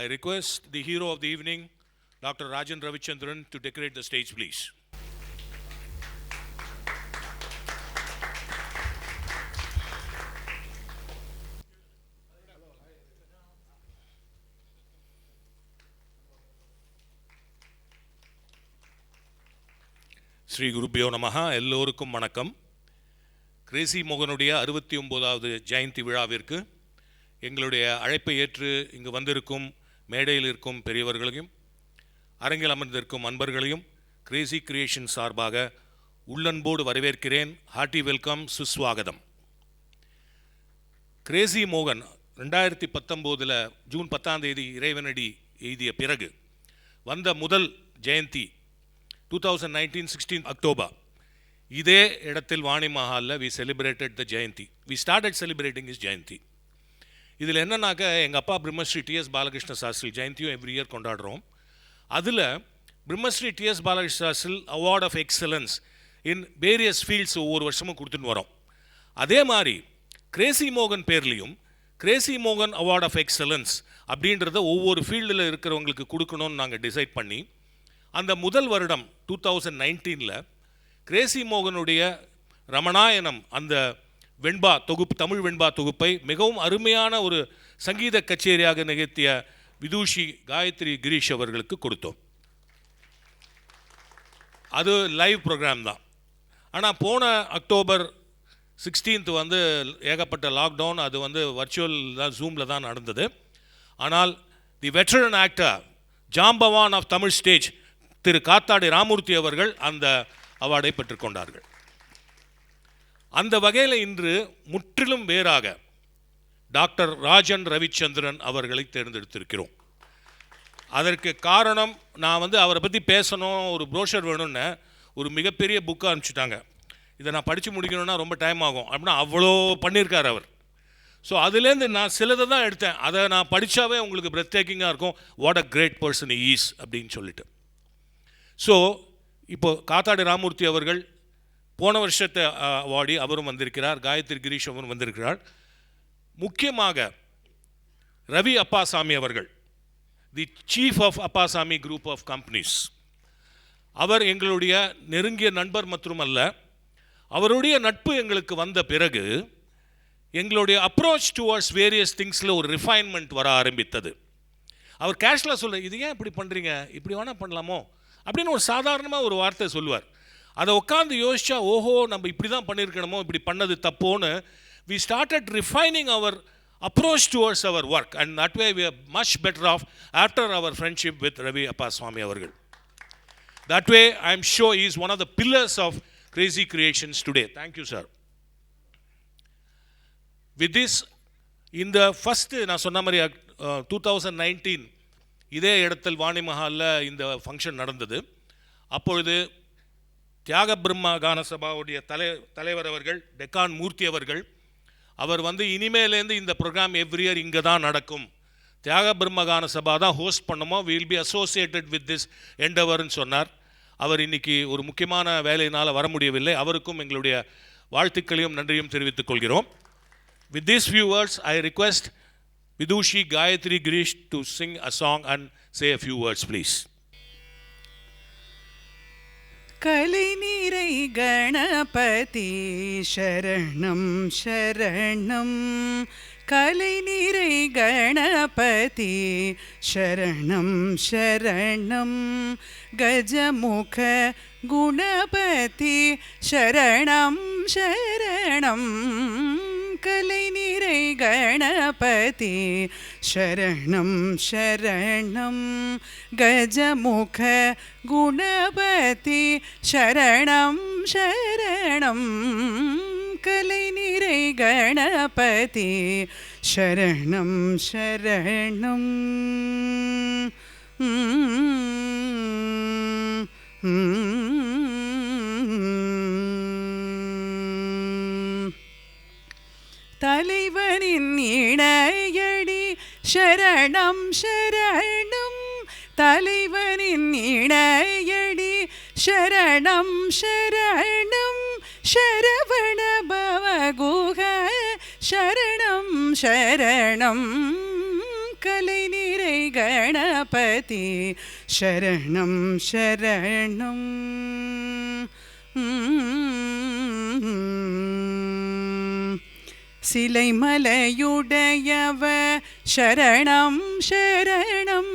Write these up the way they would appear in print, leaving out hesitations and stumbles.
I request the hero of the evening, Dr. Rajan Ravichandran, to decorate the stage, please. Sri குருபியோ நமஹா. எல்லோருக்கும் வணக்கம். Crazy மோகனுடைய 69வது Jayanthi விழாவிற்கு எங்களுடைய அழைப்பை ஏற்று இங்கு வந்திருக்கும் மேடையில் இருக்கும் பெரியவர்களையும் அரங்கில் அமர்ந்திருக்கும் அன்பர்களையும் கிரேசி கிரியேஷன் சார்பாக உள்ளன்போடு வரவேற்கிறேன். Hearty welcome, சுஸ்வாகதம். கிரேசி மோகன் 2019 ஜூன் 10ஆம் தேதி இறைவனடி எய்திய பிறகு வந்த முதல் ஜெயந்தி 2019 16 அக்டோபர் இதே இடத்தில் வாணி மஹாலில் we celebrated the Jayanthi. We started celebrating his Jayanthi. இதில் என்னன்னாக்க எங்கள் அப்பா பிரம்மஸ்ரீ டிஎஸ் பாலகிருஷ்ண சாஸ்திரி ஜெயந்தியும் எவ்ரி இயர் கொண்டாடுறோம். அதில் Brahmasri TS Balakrishna Sastri award of excellence in various fields ஒவ்வொரு வருஷமும் கொடுத்துன்னு வரோம். அதே மாதிரி கிரேசி மோகன் பேர்லேயும் கிரேசி மோகன் அவார்ட் ஆஃப் எக்ஸலன்ஸ் அப்படின்றத ஒவ்வொரு ஃபீல்டில் இருக்கிறவங்களுக்கு கொடுக்கணும்னு நாங்கள் டிசைட் பண்ணி அந்த முதல் வருடம் 2019 கிரேசி மோகனுடைய ரமணாயனம் அந்த வெண்பா தொகுப்பு, தமிழ் வெண்பா தொகுப்பை மிகவும் அருமையான ஒரு சங்கீத கச்சேரியாக நிகழ்த்திய விதூஷி காயத்ரி கிரீஷ் அவர்களுக்கு கொடுத்தோம். அது லைவ் ப்ரோக்ராம் தான். ஆனால் போன அக்டோபர் 16 ஏகப்பட்ட லாக்டவுன், அது வர்ச்சுவல் தான், ஜூமில் தான் நடந்தது. ஆனால் தி veteran actor Jambavan of Tamil stage திரு காத்தாடி ராமூர்த்தி அவர்கள் அந்த அவார்டை பெற்றுக்கொண்டார்கள். அந்த வகையில் இன்று முற்றிலும் வேறாக டாக்டர் ராஜன் ரவிச்சந்திரன் அவர்களை தேர்ந்தெடுத்திருக்கிறோம். அதற்கு காரணம், நான் அவரை பற்றி பேசணும், ஒரு ப்ரோஷர் வேணும்னு ஒரு மிகப்பெரிய புக்கை அனுப்பிச்சிட்டாங்க. இதை நான் படித்து முடிக்கணும்னா ரொம்ப டைம் ஆகும் அப்படின்னா அவ்வளோ பண்ணியிருக்கார் அவர். ஸோ அதுலேருந்து நான் சிலதை தான் எடுத்தேன். அதை நான் படித்தாவே உங்களுக்கு பிரெத் டேக்கிங்காக இருக்கும். What a great person is அப்படின்னு சொல்லிட்டு. ஸோ இப்போது காத்தாடி ராமூர்த்தி அவர்கள் போன வருஷத்தை அவார்டி அவரும் வந்திருக்கிறார். காயத்ரி கிரீஷ் அவரும் வந்திருக்கிறார். முக்கியமாக ரவி அப்பாசாமி அவர்கள், the chief of Appasamy group of companies, அவர் எங்களுடைய நெருங்கிய நண்பர் மற்றும் அல்ல. அவருடைய நட்பு எங்களுக்கு வந்த பிறகு எங்களுடைய அப்ரோச் டுவர்ட்ஸ் வேரியஸ் திங்ஸில் ஒரு ரிஃபைன்மெண்ட் வர ஆரம்பித்தது. அவர் கேஷ்லாக சொல்ல, இது ஏன் இப்படி பண்ணுறீங்க, இப்படி வேணால் பண்ணலாமோ அப்படின்னு ஒரு சாதாரணமாக ஒரு வார்த்தை சொல்லுவார். அதை உட்காந்து யோசிச்சா, ஓஹோ நம்ம இப்படி தான் பண்ணியிருக்கணுமோ, இப்படி பண்ணது தப்போன்னு we started refining our approach towards our work, and that way we are much better off after our friendship with Ravi Appaswamy avargal. That way I am sure he is one of the pillars of Crazy Creations today. Thank you, sir. With this, in the first நான் சொன்ன மாதிரி 2019 இதே இடத்தில் வாணி மஹாலில் இந்த function நடந்தது. அப்பொழுது தியாக பிரம்மா கான சபாவுடைய தலைவர் அவர்கள் டெக்கான் மூர்த்தி அவர்கள், அவர் இனிமேலேருந்து இந்த ப்ரோக்ராம் எவ்ரி இயர் இங்கே தான் நடக்கும், தியாக பிரம்ம கான சபா தான் ஹோஸ்ட் பண்ணுமோ, will be associated with this எண்டவர்னு சொன்னார். அவர் இன்னைக்கு ஒரு முக்கியமான வேலையினால் வர முடியவில்லை. அவருக்கும் எங்களுடைய வாழ்த்துக்களையும் நன்றியும் தெரிவித்துக் கொள்கிறோம். With these few words, I request Vidushi Gayatri Girish to sing a song and say a few words, please. கலை நீரை கணபதி சரணம் சரணம், கலை நீரை கணபதி சரணம் சரணம், கஜமுக குணபதி சரணம் சரணம், கலை நீரை கணபதி சரணம் சரணம், கஜமுக குணபதி சரணம் சரணம், கலை நீரை கணபதி சரணம் சரணம். தலைவனின் இணையடி சரணம் சரணம், தலைவனின் இணையடி சரணம் சரணம், சரவண பவகுக சரணம் சரணம், கலை நிறை நிறை கணபதி சரணம் சரணம். சிலைமலையுடையவ சரணம் சரணம்.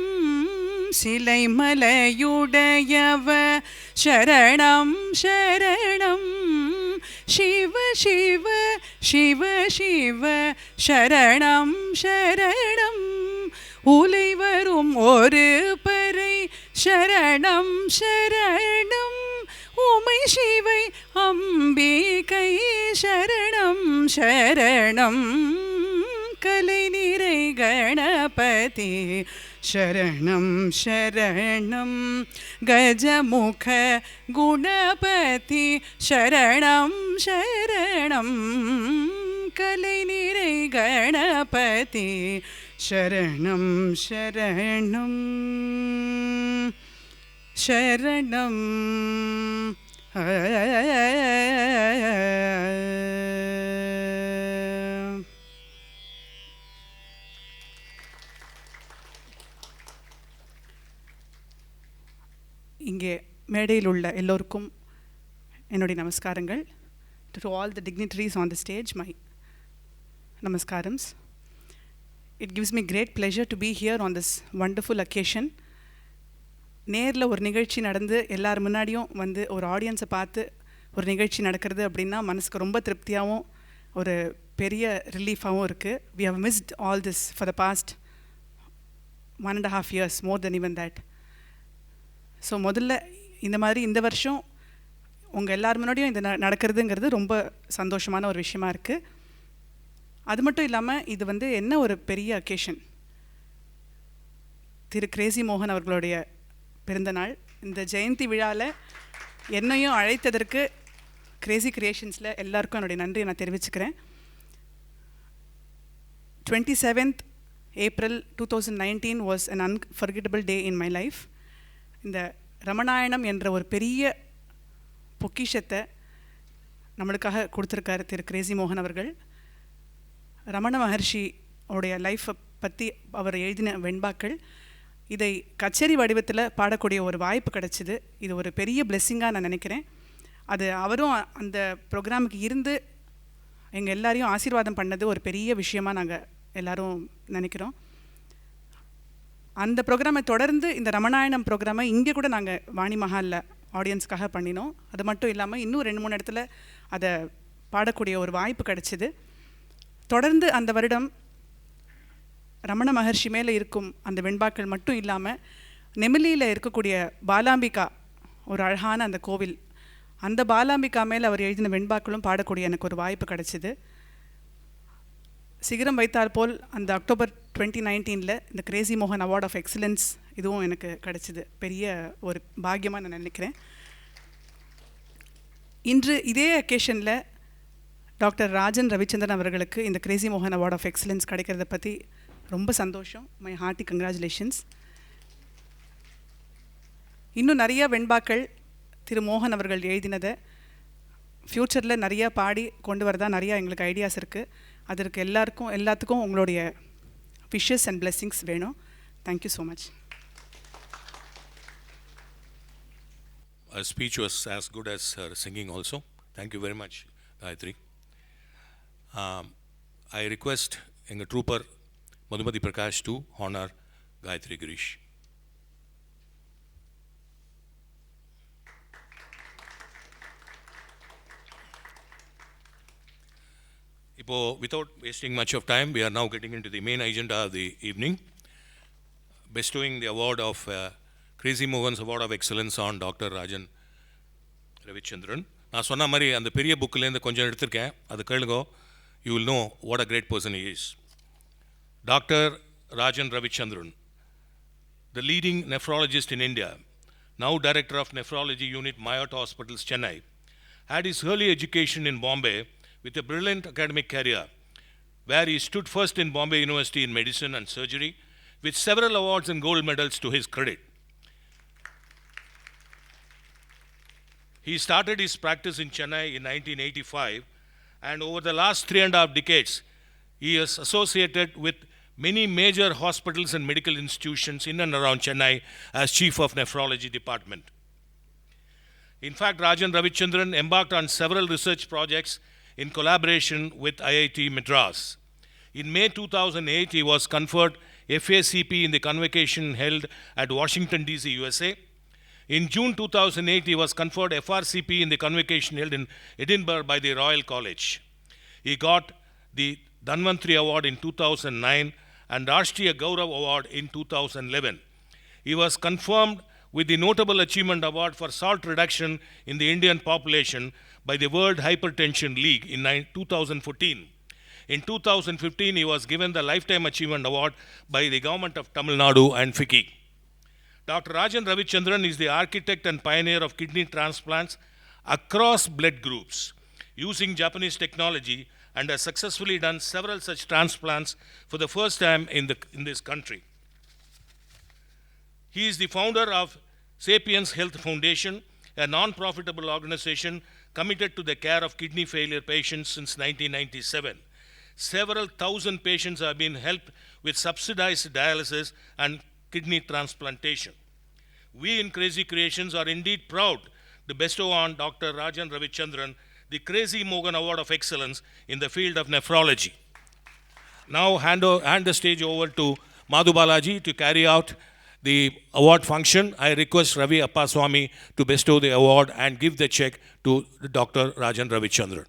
சிலைமலையுடையவ சரணம் சரணம். சிவ சிவ சிவ சிவ சரணம் சரணம். உலை வரும் ஒரு பறை சரணம் சரணம். உமை சிவை அம்பிகை சரணம் சரணம். கலை நிறை கணபதி சரணம் சரணம். கஜமுக குணபதி சரணம் சரணம். கலை நிறை கணபதி சரணம் சரணம் சரணம். இங்கே மேடையில் உள்ள எல்லோருக்கும் என்னுடைய நமஸ்காரங்கள். To all the dignitaries on the stage my நமஸ்காரம்ஸ். It gives me great pleasure to be here on this wonderful occasion. நேரில் ஒரு நிகழ்ச்சி நடந்து எல்லார் முன்னாடியும் வந்து ஒரு ஆடியன்ஸை பார்த்து ஒரு நிகழ்ச்சி நடக்கிறது அப்படின்னா மனசுக்கு ரொம்ப திருப்தியாகவும் ஒரு பெரிய ரிலீஃபாகவும் இருக்குது. We have missed all this for the past 1.5 years, more than even that. So முதல்ல இந்த மாதிரி இந்த வருஷம் உங்கள் எல்லார் முன்னாடியும் இது நடக்கிறதுங்கிறது ரொம்ப சந்தோஷமான ஒரு விஷயமா இருக்குது. அது மட்டும் இல்லாமல் இது வந்து என்ன ஒரு பெரிய அக்கேஷன். திரு கிரேசி மோகன் அவர்களுடைய பிறந்தநாள். இந்த ஜெயந்தி விழாவில் என்னையும் அழைத்ததற்கு கிரேசி கிரியேஷன்ஸில் எல்லாருக்கும் என்னுடைய நன்றியை நான் தெரிவிச்சுக்கிறேன். 27th April 2019 was an unforgettable day in my life. இந்த ரமணாயணம் என்ற ஒரு பெரிய பொக்கிஷத்தை நம்மளுக்காக கொடுத்துருக்காரு திரு கிரேசி மோகன் அவர்கள். ரமண மகர்ஷி உடைய லைஃப்பை பற்றி அவர் எழுதின வெண்பாக்கள், இதை கச்சேரி வடிவத்தில் பாடக்கூடிய ஒரு வாய்ப்பு கிடச்சிது. இது ஒரு பெரிய பிளெஸ்ஸிங்காக நான் நினைக்கிறேன். அது அவரும் அந்த ப்ரோக்ராமுக்கு இருந்து எங்கள் எல்லாரையும் ஆசீர்வாதம் பண்ணது ஒரு பெரிய விஷயமாக நாங்கள் எல்லோரும் நினைக்கிறோம். அந்த ப்ரோக்ராமை தொடர்ந்து இந்த ரமணாயணம் ப்ரோக்ராமை இங்கே கூட நாங்கள் வாணி மஹாலில் ஆடியன்ஸ்க்காக பண்ணினோம். அது மட்டும் இல்லாமல் இன்னும் 2-3 இடத்துல அதை பாடக்கூடிய ஒரு வாய்ப்பு கிடச்சிது. தொடர்ந்து அந்த வருடம் ரமண மகர்ஷி மேலே இருக்கும் அந்த வெண்பாக்கள் மட்டும் இல்லாமல் நெமிலியில் இருக்கக்கூடிய பாலாம்பிகா, ஒரு அழகான அந்த கோவில், அந்த பாலாம்பிகா மேலே அவர் எழுதின வெண்பாக்களும் பாடக்கூடிய எனக்கு ஒரு வாய்ப்பு கிடச்சிது. சிகரம் வைத்தால் போல் அந்த அக்டோபர் 2019 இந்த கிரேசி மோகன் அவார்ட் ஆஃப் எக்ஸலன்ஸ் இதுவும் எனக்கு கிடச்சிது. பெரிய ஒரு பாக்கியமாக நான் நினைக்கிறேன். இன்று இதே அக்கேஷனில் டாக்டர் ராஜன் ரவிச்சந்திரன் அவர்களுக்கு இந்த கிரேசி மோகன் அவார்ட் ஆஃப் எக்ஸலன்ஸ் கிடைக்கிறத பற்றி ரொம்ப சந்தோஷம். My hearty congratulations. இன்னும் நிறைய வெண்பாக்கள் திரு மோகன் அவர்கள் எழுதினதை ஃப்யூச்சரில் நிறையா பாடி கொண்டு வரதா நிறையா எங்களுக்கு ஐடியாஸ் இருக்குது. அதற்கு எல்லாத்துக்கும் உங்களுடைய விஷஸ் அண்ட் பிளெஸ்ஸிங்ஸ் வேணும். Thank you so much. Her speech was as good as her singing also. Thank you very much, Gayatri. I request எங்கள் trooper Madhumati Prakash to honor Gayatri Girish. Without wasting much of time, we are now getting into the main agenda of the evening, bestowing the award of Crazy Mohan's Award of Excellence on Dr. Rajan Ravichandran. நான் சொன்ன மாதிரி அந்த பெரிய புக்கிலேருந்து கொஞ்சம் எடுத்திருக்கேன், அது கேளுங்க. You will know what a great person he is. Dr. Rajan Ravichandran, the leading nephrologist in India, now Director of Nephrology Unit, Mayot Hospitals, Chennai, had his early education in Bombay with a brilliant academic career, where he stood first in Bombay University in medicine and surgery, with several awards and gold medals to his credit. He started his practice in Chennai in 1985, and over the last 3.5 decades, he is associated with many major hospitals and medical institutions in and around Chennai as Chief of Nephrology Department. In fact, Rajan Ravichandran embarked on several research projects in collaboration with IIT Madras. In May 2008, he was conferred FACP in the convocation held at Washington, D.C., USA. In June 2008, he was conferred FRCP in the convocation held in Edinburgh by the Royal College. He got the Dhanvantri Award in 2009 and Rashtriya Gaurav Award in 2011. He was confirmed with the Notable Achievement Award for Salt Reduction in the Indian Population by the World Hypertension League in 2014. In 2015, he was given the Lifetime Achievement Award by the Government of Tamil Nadu and FICCI. Dr. Rajan Ravichandran is the architect and pioneer of kidney transplants across blood groups using Japanese technology and has successfully done several such transplants for the first time in this country. He is the founder of Sapiens Health Foundation, a non-profitable organization committed to the care of kidney failure patients since 1997. Several thousand patients have been helped with subsidized dialysis and kidney transplantation. We in Crazy Creations are indeed proud to bestow on Dr. Rajan Ravichandran the Crazy Mogan Award of Excellence in the field of nephrology. Now hand the stage over to Madhu Balaji to carry out the award function. I request Ravi Appaswamy to bestow the award and give the check to Dr. Rajan Ravichandran.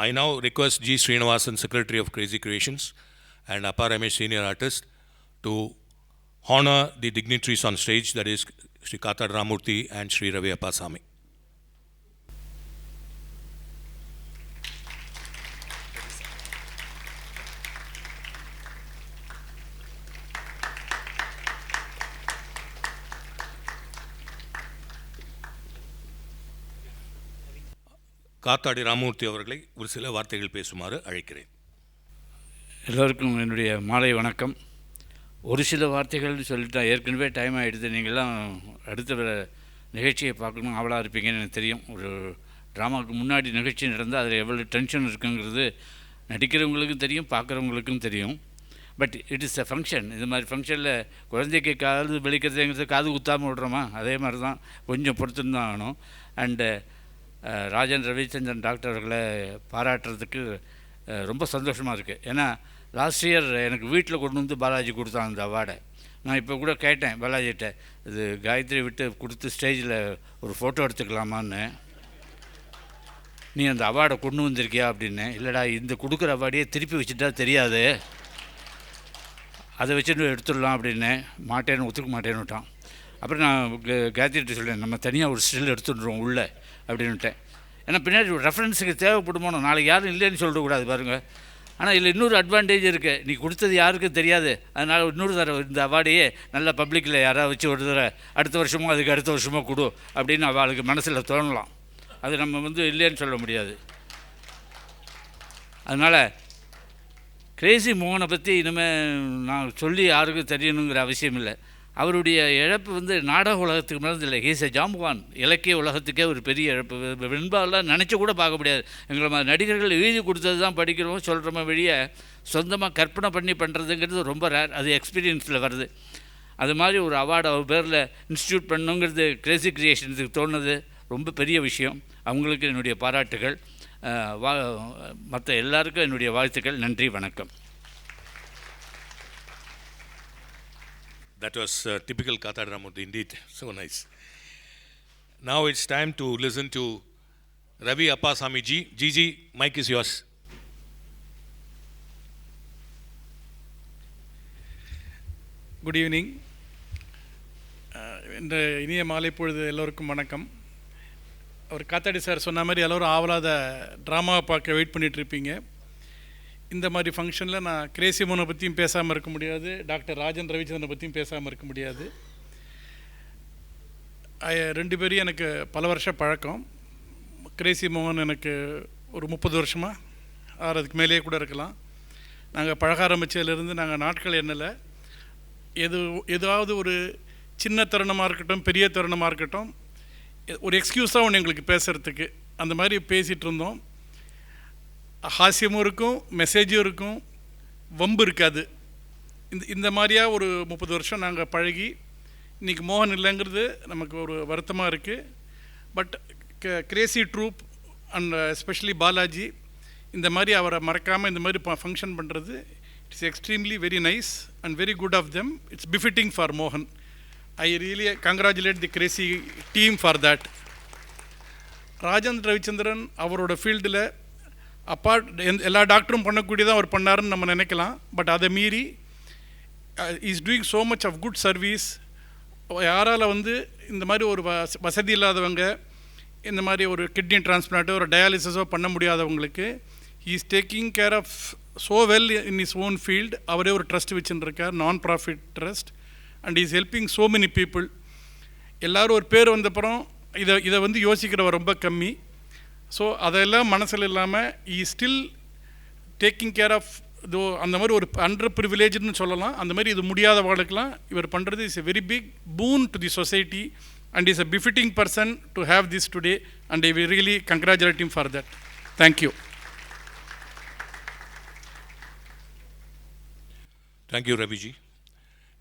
I now request G. Srinivasan, Secretary of Crazy Creations, and Appa Ramesh, Senior Artist, to honor the dignitaries on stage, that is Sri Kathad Ramurthy and Sri Ravi Appaswamy. காத்தாடி ராமூர்த்தி அவர்களை ஒரு சில வார்த்தைகள் பேசுமாறு அழைக்கிறேன். எல்லோருக்கும் என்னுடைய மாலை வணக்கம். ஒரு சில வார்த்தைகள்னு சொல்லிட்டா ஏற்கனவே டைம் ஆகிடுது. நீங்கள்லாம் அடுத்த நிகழ்ச்சியை பார்க்கணும் அவளாக இருப்பீங்கன்னு எனக்கு தெரியும். ஒரு ட்ராமாவுக்கு முன்னாடி நிகழ்ச்சி நடந்தால் அதில் எவ்வளோ டென்ஷன் இருக்குங்கிறது நடிக்கிறவங்களுக்கும் தெரியும், பார்க்குறவங்களுக்கும் தெரியும். But it is a function. இது மாதிரி ஃபங்க்ஷனில் குழந்தைக்கு காது வெளிக்கிறதுங்கிறது காது குத்தாமல் விடுறோமா, அதே மாதிரி தான் கொஞ்சம் பொறுத்துன்னு தான் ஆகணும். அண்டு ராஜன் ரவிச்சந்திரன் டாக்டர் அவர்களை பாராட்டுறதுக்கு ரொம்ப சந்தோஷமாக இருக்குது. ஏன்னா லாஸ்ட் இயர் எனக்கு வீட்டில் கொண்டு வந்து பாலாஜி கொடுத்தான் அந்த அவார்டை. நான் இப்போ கூட கேட்டேன் பாலாஜிகிட்ட, இது காயத்ரி விட்டு கொடுத்து ஸ்டேஜில் ஒரு ஃபோட்டோ எடுத்துக்கலாமான்னு. நீ அந்த அவார்டை கொண்டு வந்திருக்கியா அப்படின்னு. இல்லைடா, இந்த கொடுக்குற அவார்டையே திருப்பி வச்சுட்டா தெரியாது, அதை வச்சுட்டு எடுத்துடலாம் அப்படின்னு. மாட்டேன்னு ஒத்துக்க மாட்டேன்னு விட்டான். அப்புறம் நான் காயத்ரிகிட்ட சொல்கிறேன், நம்ம தனியாக ஒரு ஸ்டில் எடுத்துடுறோம் உள்ளே அப்படின்ட்டேன். ஏன்னா பின்னாடி ஒரு ரெஃபரன்ஸுக்கு தேவைப்படுமோ, நாளைக்கு யாரும் இல்லைன்னு சொல்லக்கூடாது பாருங்கள். ஆனால் இதில் இன்னொரு அட்வான்டேஜ் இருக்குது, நீ கொடுத்தது யாருக்கும் தெரியாது. அதனால் இன்னொரு தடவை இந்த அவார்டையே நல்ல பப்ளிக்கில் யாராவது வச்சு ஒரு தடவை அடுத்த வருஷமோ அதுக்கு அடுத்த வருஷமோ கொடு அப்படின்னு அவளுக்கு மனசில் தோணலாம். அது நம்ம இல்லைன்னு சொல்ல முடியாது. அதனால் கிரேசி மோகனை பற்றி இனிமேல் நான் சொல்லி யாருக்கும் தெரியணுங்கிற அவசியம் இல்லை. அவருடைய இழப்பு நாடக உலகத்துக்கு மேலே இல்லை, ஹீஸ் எ ஜாம்பவான். இலக்கிய உலகத்துக்கே ஒரு பெரிய இழப்பு. வெண்பாவெல்லாம் நினச்சி கூட பார்க்க முடியாது. எங்களை மாதிரி நடிகர்கள் எழுதி கொடுத்தது தான் படிக்கிறோம் சொல்கிறோமே வெளியே, சொந்தமாக கற்பனை பண்ணி பண்ணுறதுங்கிறது ரொம்ப ரேர். அது எக்ஸ்பீரியன்ஸில் வருது. அது மாதிரி ஒரு அவார்டு அவர் பேரில் இன்ஸ்டியூட் பண்ணுங்கிறது கிரேசி கிரியேஷன்ஸுக்கு தோணுது ரொம்ப பெரிய விஷயம். அவங்களுக்கு என்னுடைய பாராட்டுகள். மற்ற எல்லாருக்கும் என்னுடைய வாழ்த்துக்கள். நன்றி, வணக்கம். That was typical Kathad Ramurthy indeed. So nice. Now it's time to listen to Ravi Appaswamy ji. Gigi, mic is yours. Good evening. இந்த இனிய மாலை பொழுது எல்லோருக்கும் வணக்கம். அவர் காத்தாடி சார் சொன்ன மாதிரி எல்லோரும் ஆவலாத ட்ராமாவை பார்க்க வெயிட் பண்ணிகிட்ருப்பீங்க. இந்த மாதிரி ஃபங்க்ஷனில் நான் கிரேசி மோகனை பற்றியும் பேசாமல் இருக்க முடியாது, டாக்டர் ராஜன் ரவிச்சந்திரனை பற்றியும் பேசாமல் இருக்க முடியாது. ரெண்டு பேரும் எனக்கு பல வருஷம் பழக்கம். கிரேசி மோகன் எனக்கு ஒரு 30 வருஷமாக அதுக்கு மேலேயே கூட இருக்கலாம். நாங்கள் பழக ஆரம்பித்ததுலேருந்து நாங்கள் நாட்கள் எண்ணலை. ஏதாவது ஒரு சின்ன தருணமாக இருக்கட்டும், பெரிய தருணமாக இருக்கட்டும், ஒரு எக்ஸ்கியூஸாக ஒன்று எங்களுக்கு பேசுகிறதுக்கு அந்த மாதிரி பேசிகிட்டு இருந்தோம். ஹாஸ்யமும் இருக்கும், மெசேஜும் இருக்கும், வம்பு இருக்காது. இந்த மாதிரியாக ஒரு 30 வருஷம் நாங்கள் பழகி இன்றைக்கி மோகன் இல்லைங்கிறது நமக்கு ஒரு வருத்தமாக இருக்குது. But Crazy troupe and especially Balaji இந்த மாதிரி அவரை மறக்காமல் இந்த மாதிரி ஃபங்க்ஷன் பண்ணுறது, it's extremely very nice and very good of them. It's befitting for மோகன். I really congratulate the Crazy team for that. Rajan Ravichandran அவரோட ஃபீல்டில் அப்பார்ட் எல்லா டாக்டரும் பண்ணக்கூடியதான் அவர் பண்ணாருன்னு நம்ம நினைக்கலாம். பட் அதை மீறி is doing so much of good service. யாரால் இந்த மாதிரி ஒரு வசதி இல்லாதவங்க, இந்த மாதிரி ஒரு கிட்னி டிரான்ஸ்பிளான்ட்டோ ஒரு டயாலிசிஸோ பண்ண முடியாதவங்களுக்கு he is taking care of so well in his own field. அவரே ஒரு ட்ரஸ்ட் வச்சுருக்கார், நான் profit trust, and is helping so many people. எல்லோரும் ஒரு பேர் வந்தப்புறம் இதை யோசிக்கிறவர் ரொம்ப கம்மி. ஸோ அதெல்லாம் மனசில் இல்லாமல் ஈ ஸ்டில் டேக்கிங் கேர் ஆஃப் தோ அந்த மாதிரி ஒரு அண்டர் ப்ரிவிலேஜ்னு சொல்லலாம். அந்த மாதிரி இது முடியாத வாழ்க்கலாம் இவர் பண்ணுறது is a very big boon to the society and is a befitting person to have this today, and I will really congratulate him for that. Thank you. Thank you, Raviji.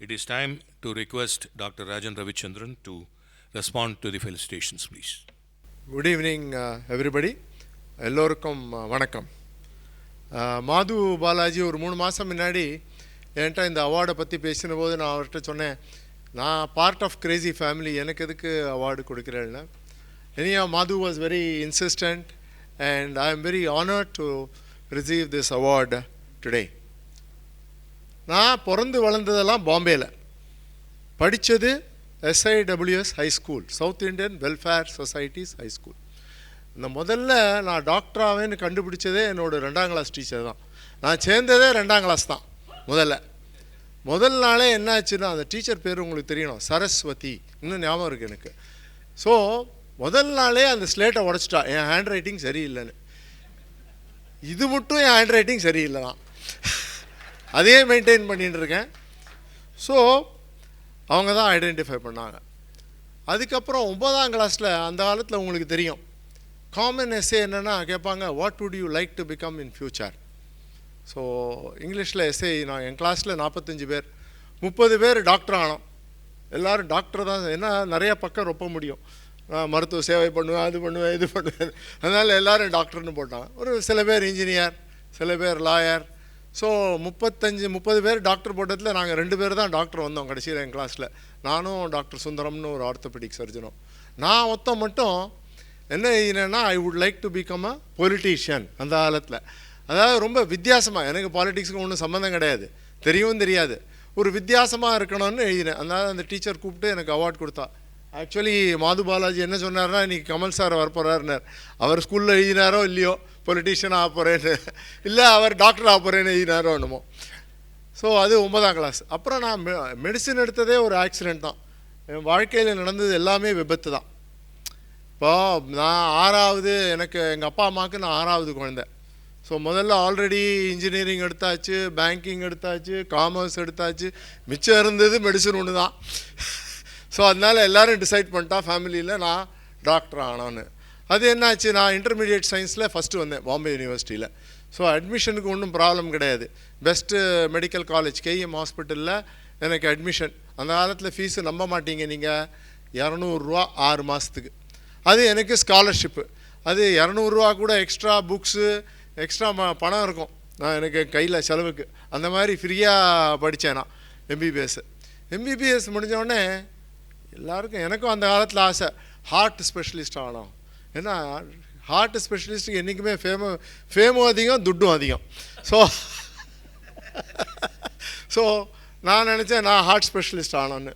It is time to request Dr. Rajan Ravichandran to respond to the felicitations, please. Good evening, everybody. எல்லோருக்கும் வணக்கம். மாது பாலாஜி ஒரு 3 மாதம் முன்னாடி என்கிட்ட இந்த அவார்டை பற்றி பேசின போது நான் அவர்கிட்ட சொன்னேன், நான் பார்ட் ஆஃப் கிரேசி ஃபேமிலி, எனக்கு எதுக்கு அவார்டு கொடுக்குறேன்னு. anyhow Madhu was very insistent and I am very honored to receive this award today. நான் பிறந்து வளர்ந்ததெல்லாம் பாம்பேயில், படித்தது SIWS high school, south Indian welfare societies high school. இந்த முதல்ல நான் டாக்டராகவேன்னு கண்டுபிடிச்சதே என்னோடய 2ஆம் கிளாஸ் டீச்சர் தான். நான் சேர்ந்ததே 2ஆம் கிளாஸ் தான். முதல் நாளே என்னாச்சுன்னா, அந்த டீச்சர் பேர் உங்களுக்கு தெரியணும், சரஸ்வதி, இன்னும் ஞாபகம் இருக்குது எனக்கு. ஸோ முதல் நாளே அந்த ஸ்லேட்டை உடச்சிட்டா, என் ஹேண்ட் ரைட்டிங் சரியில்லைன்னு. இது மட்டும் என் ஹேண்ட் ரைட்டிங் சரியில்லை தான், அதே மெயின்டைன் பண்ணிகிட்டு இருக்கேன். ஸோ அவங்க தான் ஐடென்டிஃபை பண்ணாங்க. அதுக்கப்புறம் 9ஆம் கிளாஸில், அந்த காலத்தில் உங்களுக்கு தெரியும், காமன் எஸ்ஸே என்னென்னா கேட்பாங்க, what would you like to become in future. So இங்கிலீஷில் எஸ்ஏ, நான் என் கிளாஸில் 45 பேர், 30 பேர் டாக்டர் ஆனோம். எல்லோரும் டாக்டர் தான், ஏன்னா நிறையா பக்கம் ரொப்ப முடியும், நான் மருத்துவ சேவை பண்ணுவேன், அது பண்ணுவேன், இது பண்ணுவேன், அதனால் எல்லோரும் டாக்டர்னு போட்டாங்க. ஒரு சில பேர் இன்ஜினியர், சில பேர் லாயர். ஸோ 30 பேர் டாக்டர் போட்டதில் நாங்கள் 2 பேர் தான் டாக்டர் வந்தோம் கடைசியில் என் கிளாஸில். நானும் டாக்டர் சுந்தரம்னு ஒரு ஆர்த்தோபெடிக் சர்ஜனும். நான் மட்டும் என்ன எழுதினேன்னா, I would like to become a politician. அந்த காலத்தில் அதாவது ரொம்ப வித்தியாசமாக, எனக்கு பாலிட்டிக்ஸுக்கு ஒன்றும் சம்மந்தம் கிடையாது, தெரியவும் தெரியாது, ஒரு வித்தியாசமாக இருக்கணும்னு எழுதினேன். அதனால் அந்த டீச்சர் கூப்பிட்டு எனக்கு அவார்ட் கொடுத்தா. ஆக்சுவலி மாது பாலாஜி என்ன சொன்னார்னா, இன்றைக்கி கமல் சார் வரப்போகிறாருன்னார். அவர் ஸ்கூலில் எழுதினாரோ இல்லையோ பொலிட்டீஷியன் ஆக போகிறேன்னு, இல்லை அவர் டாக்டர் ஆக போகிறேன்னு எழுதினாரோ என்னமோ. ஸோ அது 9ஆம் கிளாஸ். அப்புறம் நான் மெடிசின் எடுத்ததே ஒரு ஆக்சிடெண்ட் தான். என் வாழ்க்கையில் நடந்தது எல்லாமே விபத்து தான். இப்போ நான் 6வது, எனக்கு எங்கள் அப்பா அம்மாவுக்கு நான் 6வது குழந்தை. ஸோ முதல்ல ஆல்ரெடி இன்ஜினியரிங் எடுத்தாச்சு, பேங்கிங் எடுத்தாச்சு, காமர்ஸ் எடுத்தாச்சு, மிச்சம் இருந்தது மெடிசன் ஒன்று தான். ஸோ அதனால் எல்லோரும் டிசைட் பண்ணிட்டா ஃபேமிலியில் நான் டாக்டர் ஆனான்னு. அது என்னாச்சு, நான் இன்டர்மீடியட் சயின்ஸில் ஃபஸ்ட்டு வந்தேன் பாம்பே யூனிவர்சிட்டியில். ஸோ அட்மிஷனுக்கு ஒன்றும் ப்ராப்ளம் கிடையாது. பெஸ்ட்டு மெடிக்கல் காலேஜ் KM ஹாஸ்பிட்டலில் எனக்கு அட்மிஷன். அந்த காலத்தில் ஃபீஸு நம்ப மாட்டீங்க நீங்கள், 200 ரூபா 6 மாதத்துக்கு. அது எனக்கு ஸ்காலர்ஷிப்பு. அது 200 ரூபா கூட எக்ஸ்ட்ரா புக்ஸு, எக்ஸ்ட்ரா பணம் இருக்கும் நான் எனக்கு கையில் செலவுக்கு. அந்த மாதிரி ஃப்ரீயாக படித்தேன் நான் MBBS முடிஞ்சோடனே எல்லாருக்கும், எனக்கும் அந்த காலத்தில் ஆசை, ஹார்ட் ஸ்பெஷலிஸ்ட் ஆனோம். ஏன்னா ஹார்ட் ஸ்பெஷலிஸ்ட்டுக்கு என்றைக்குமே ஃபேமும் அதிகம், துட்டும் அதிகம். ஸோ நான் நினச்சேன் நான் ஹார்ட் ஸ்பெஷலிஸ்ட் ஆனோன்னு.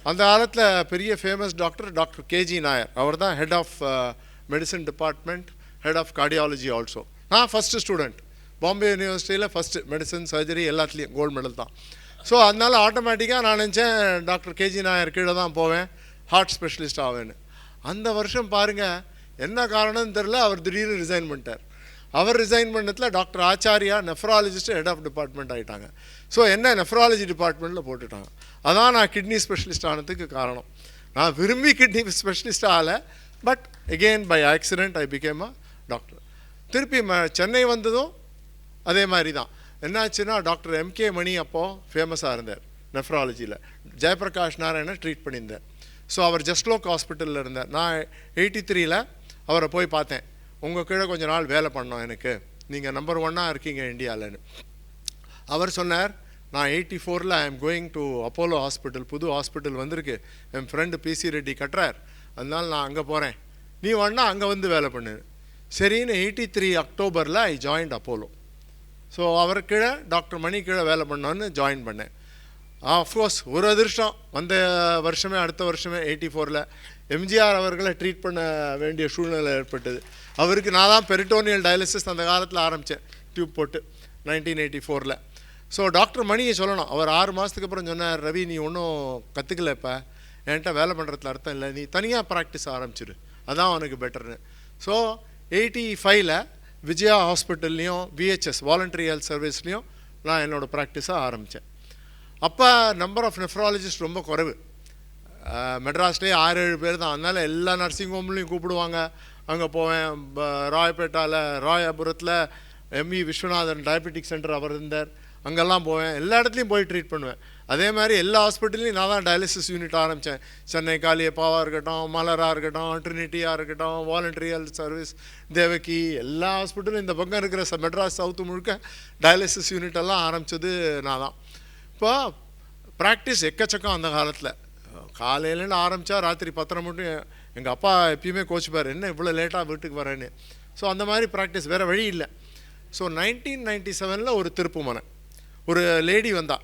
அந்த காலத்தில் பெரிய ஃபேமஸ் டாக்டர் KG நாயர், அவர் தான் head of medicine department, head of cardiology also. நான் ஃபஸ்ட்டு ஸ்டூடெண்ட், பாம்பே யூனிவர்சிட்டியில் ஃபஸ்ட்டு மெடிசன், சர்ஜரி எல்லாத்துலேயும் கோல்டு மெடல் தான். ஸோ அதனால் ஆட்டோமேட்டிக்காக நான் நினச்சேன் டாக்டர் கேஜி நாயர் கீழே தான் போவேன், ஹார்ட் ஸ்பெஷலிஸ்ட் ஆவேன்னு. அந்த வருஷம் பாருங்கள் என்ன காரணம்னு தெரில, அவர் திடீர்னு ரிசைன் பண்ணிட்டார். அவர் ரிசைன் பண்ணதில் doctor Acharya nephrologist head of department ஆகிட்டாங்க. ஸோ என்ன நெஃப்ராலஜி டிபார்ட்மெண்ட்டில் போட்டுட்டாங்க. அதான் நான் கிட்னி ஸ்பெஷலிஸ்ட் ஆனதுக்கு காரணம். நான் விரும்பி கிட்னி ஸ்பெஷலிஸ்ட் ஆகலை, but again by accident I became a doctor. திருப்பி சென்னை வந்ததும் அதே மாதிரி தான். என்னாச்சுன்னா டாக்டர் எம்கே மணி அப்போது ஃபேமஸாக இருந்தார் நெஃப்ராலஜியில். ஜெயபிரகாஷ் நாராயணை ட்ரீட் பண்ணியிருந்தார். ஸோ அவர் ஜஸ்ட்லோக் ஹாஸ்பிட்டலில் இருந்தார். நான் 83 அவரை போய் பார்த்தேன். உங்கள் கீழே கொஞ்ச நாள் வேலை பண்ணோம், எனக்கு நீங்கள் நம்பர் 1 இருக்கீங்க இந்தியாவில்னு. அவர் சொன்னார், நான் 84 I am going to Apollo hospital, புது ஹாஸ்பிட்டல் வந்திருக்கு, என் ஃப்ரெண்டு பிசி ரெட்டி கட்டுறார், அதனால் நான் அங்கே போகிறேன், நீ வேணா அங்கே வந்து வேலை பண்ணு. சரின்னு 83 அக்டோபரில் ஐ ஜாயின்ட் அப்போலோ. ஸோ அவர் கீழே டாக்டர் மணி கீழே வேலை பண்ணோன்னு ஜாயின் பண்ணேன். ஆஃப்கோர்ஸ் ஒரு அதிர்ஷ்டம், வந்த வருஷமே அடுத்த வருஷமே 84 எம்ஜிஆர் அவர்களை ட்ரீட் பண்ண வேண்டிய சூழ்நிலை ஏற்பட்டது. அவருக்கு நான் தான் பெரிட்டோனியல் டயாலிசிஸ் அந்த காலத்தில் ஆரம்பித்தேன், டியூப் போட்டு 1984. ஸோ டாக்டர் மணியை சொல்லணும், அவர் 6 மாதத்துக்கு அப்புறம் சொன்னார், ரவி நீ ஒன்றும் கற்றுக்கல, இப்போ என்கிட்ட வேலை பண்ணுறதுல அர்த்தம் இல்லை, நீ தனியாக ப்ராக்டிஸ் ஆரம்பிச்சிடு, அதான் அவனுக்கு பெட்டர்னு. ஸோ 85 விஜயா ஹாஸ்பிட்டல்லையும் விஹெச்எஸ் வாலண்டரி ஹெல்த் சர்வீஸ்லேயும் நான் என்னோடய ப்ராக்டிஸாக ஆரம்பித்தேன். அப்போ நம்பர் ஆஃப் நெஃப்ராலஜிஸ்ட் ரொம்ப குறைவு, மெட்ராஸ்லேயே 6-7 பேர் தான். அதனால் எல்லா நர்சிங் ஹோம்லேயும் கூப்பிடுவாங்க, அங்கே போவேன். ராயப்பேட்டாவில் ராயபுரத்தில் எம்இ விஸ்வநாதன் டயபெட்டிக் சென்டர் அவர் இருந்தார், அங்கெல்லாம் போவேன், எல்லா இடத்துலையும் போய் ட்ரீட் பண்ணுவேன். அதே மாதிரி எல்லா ஹாஸ்பிட்டல்லையும் நான் தான் டயாலிசிஸ் யூனிட் ஆரம்பித்தேன். சென்னை காளியப்பாவாக இருக்கட்டும், மலராக இருக்கட்டும், ட்ரினிட்டியாக இருக்கட்டும், வாலண்டரி ஹெல்த் சர்வீஸ், தேவகி, எல்லா ஹாஸ்பிட்டலும் இந்த பக்கம் இருக்கிற மெட்ராஸ் சவுத்து முழுக்க டயாலிசிஸ் யூனிட் எல்லாம் ஆரம்பித்தது நான் தான். இப்போ ப்ராக்டிஸ் எக்கச்சக்கம் அந்த காலத்தில். காலையிலேருந்து ஆரம்பித்தா ராத்திரி 10 மட்டும். எங்கள் அப்பா எப்பயுமே கோச்சுப்பார், என்ன இவ்வளோ லேட்டாக வீட்டுக்கு வரேன்னு. ஸோ அந்த மாதிரி ப்ராக்டிஸ், வேறு வழி இல்லை. ஸோ 1997 ஒரு திருப்புமனை, ஒரு லேடி வந்தா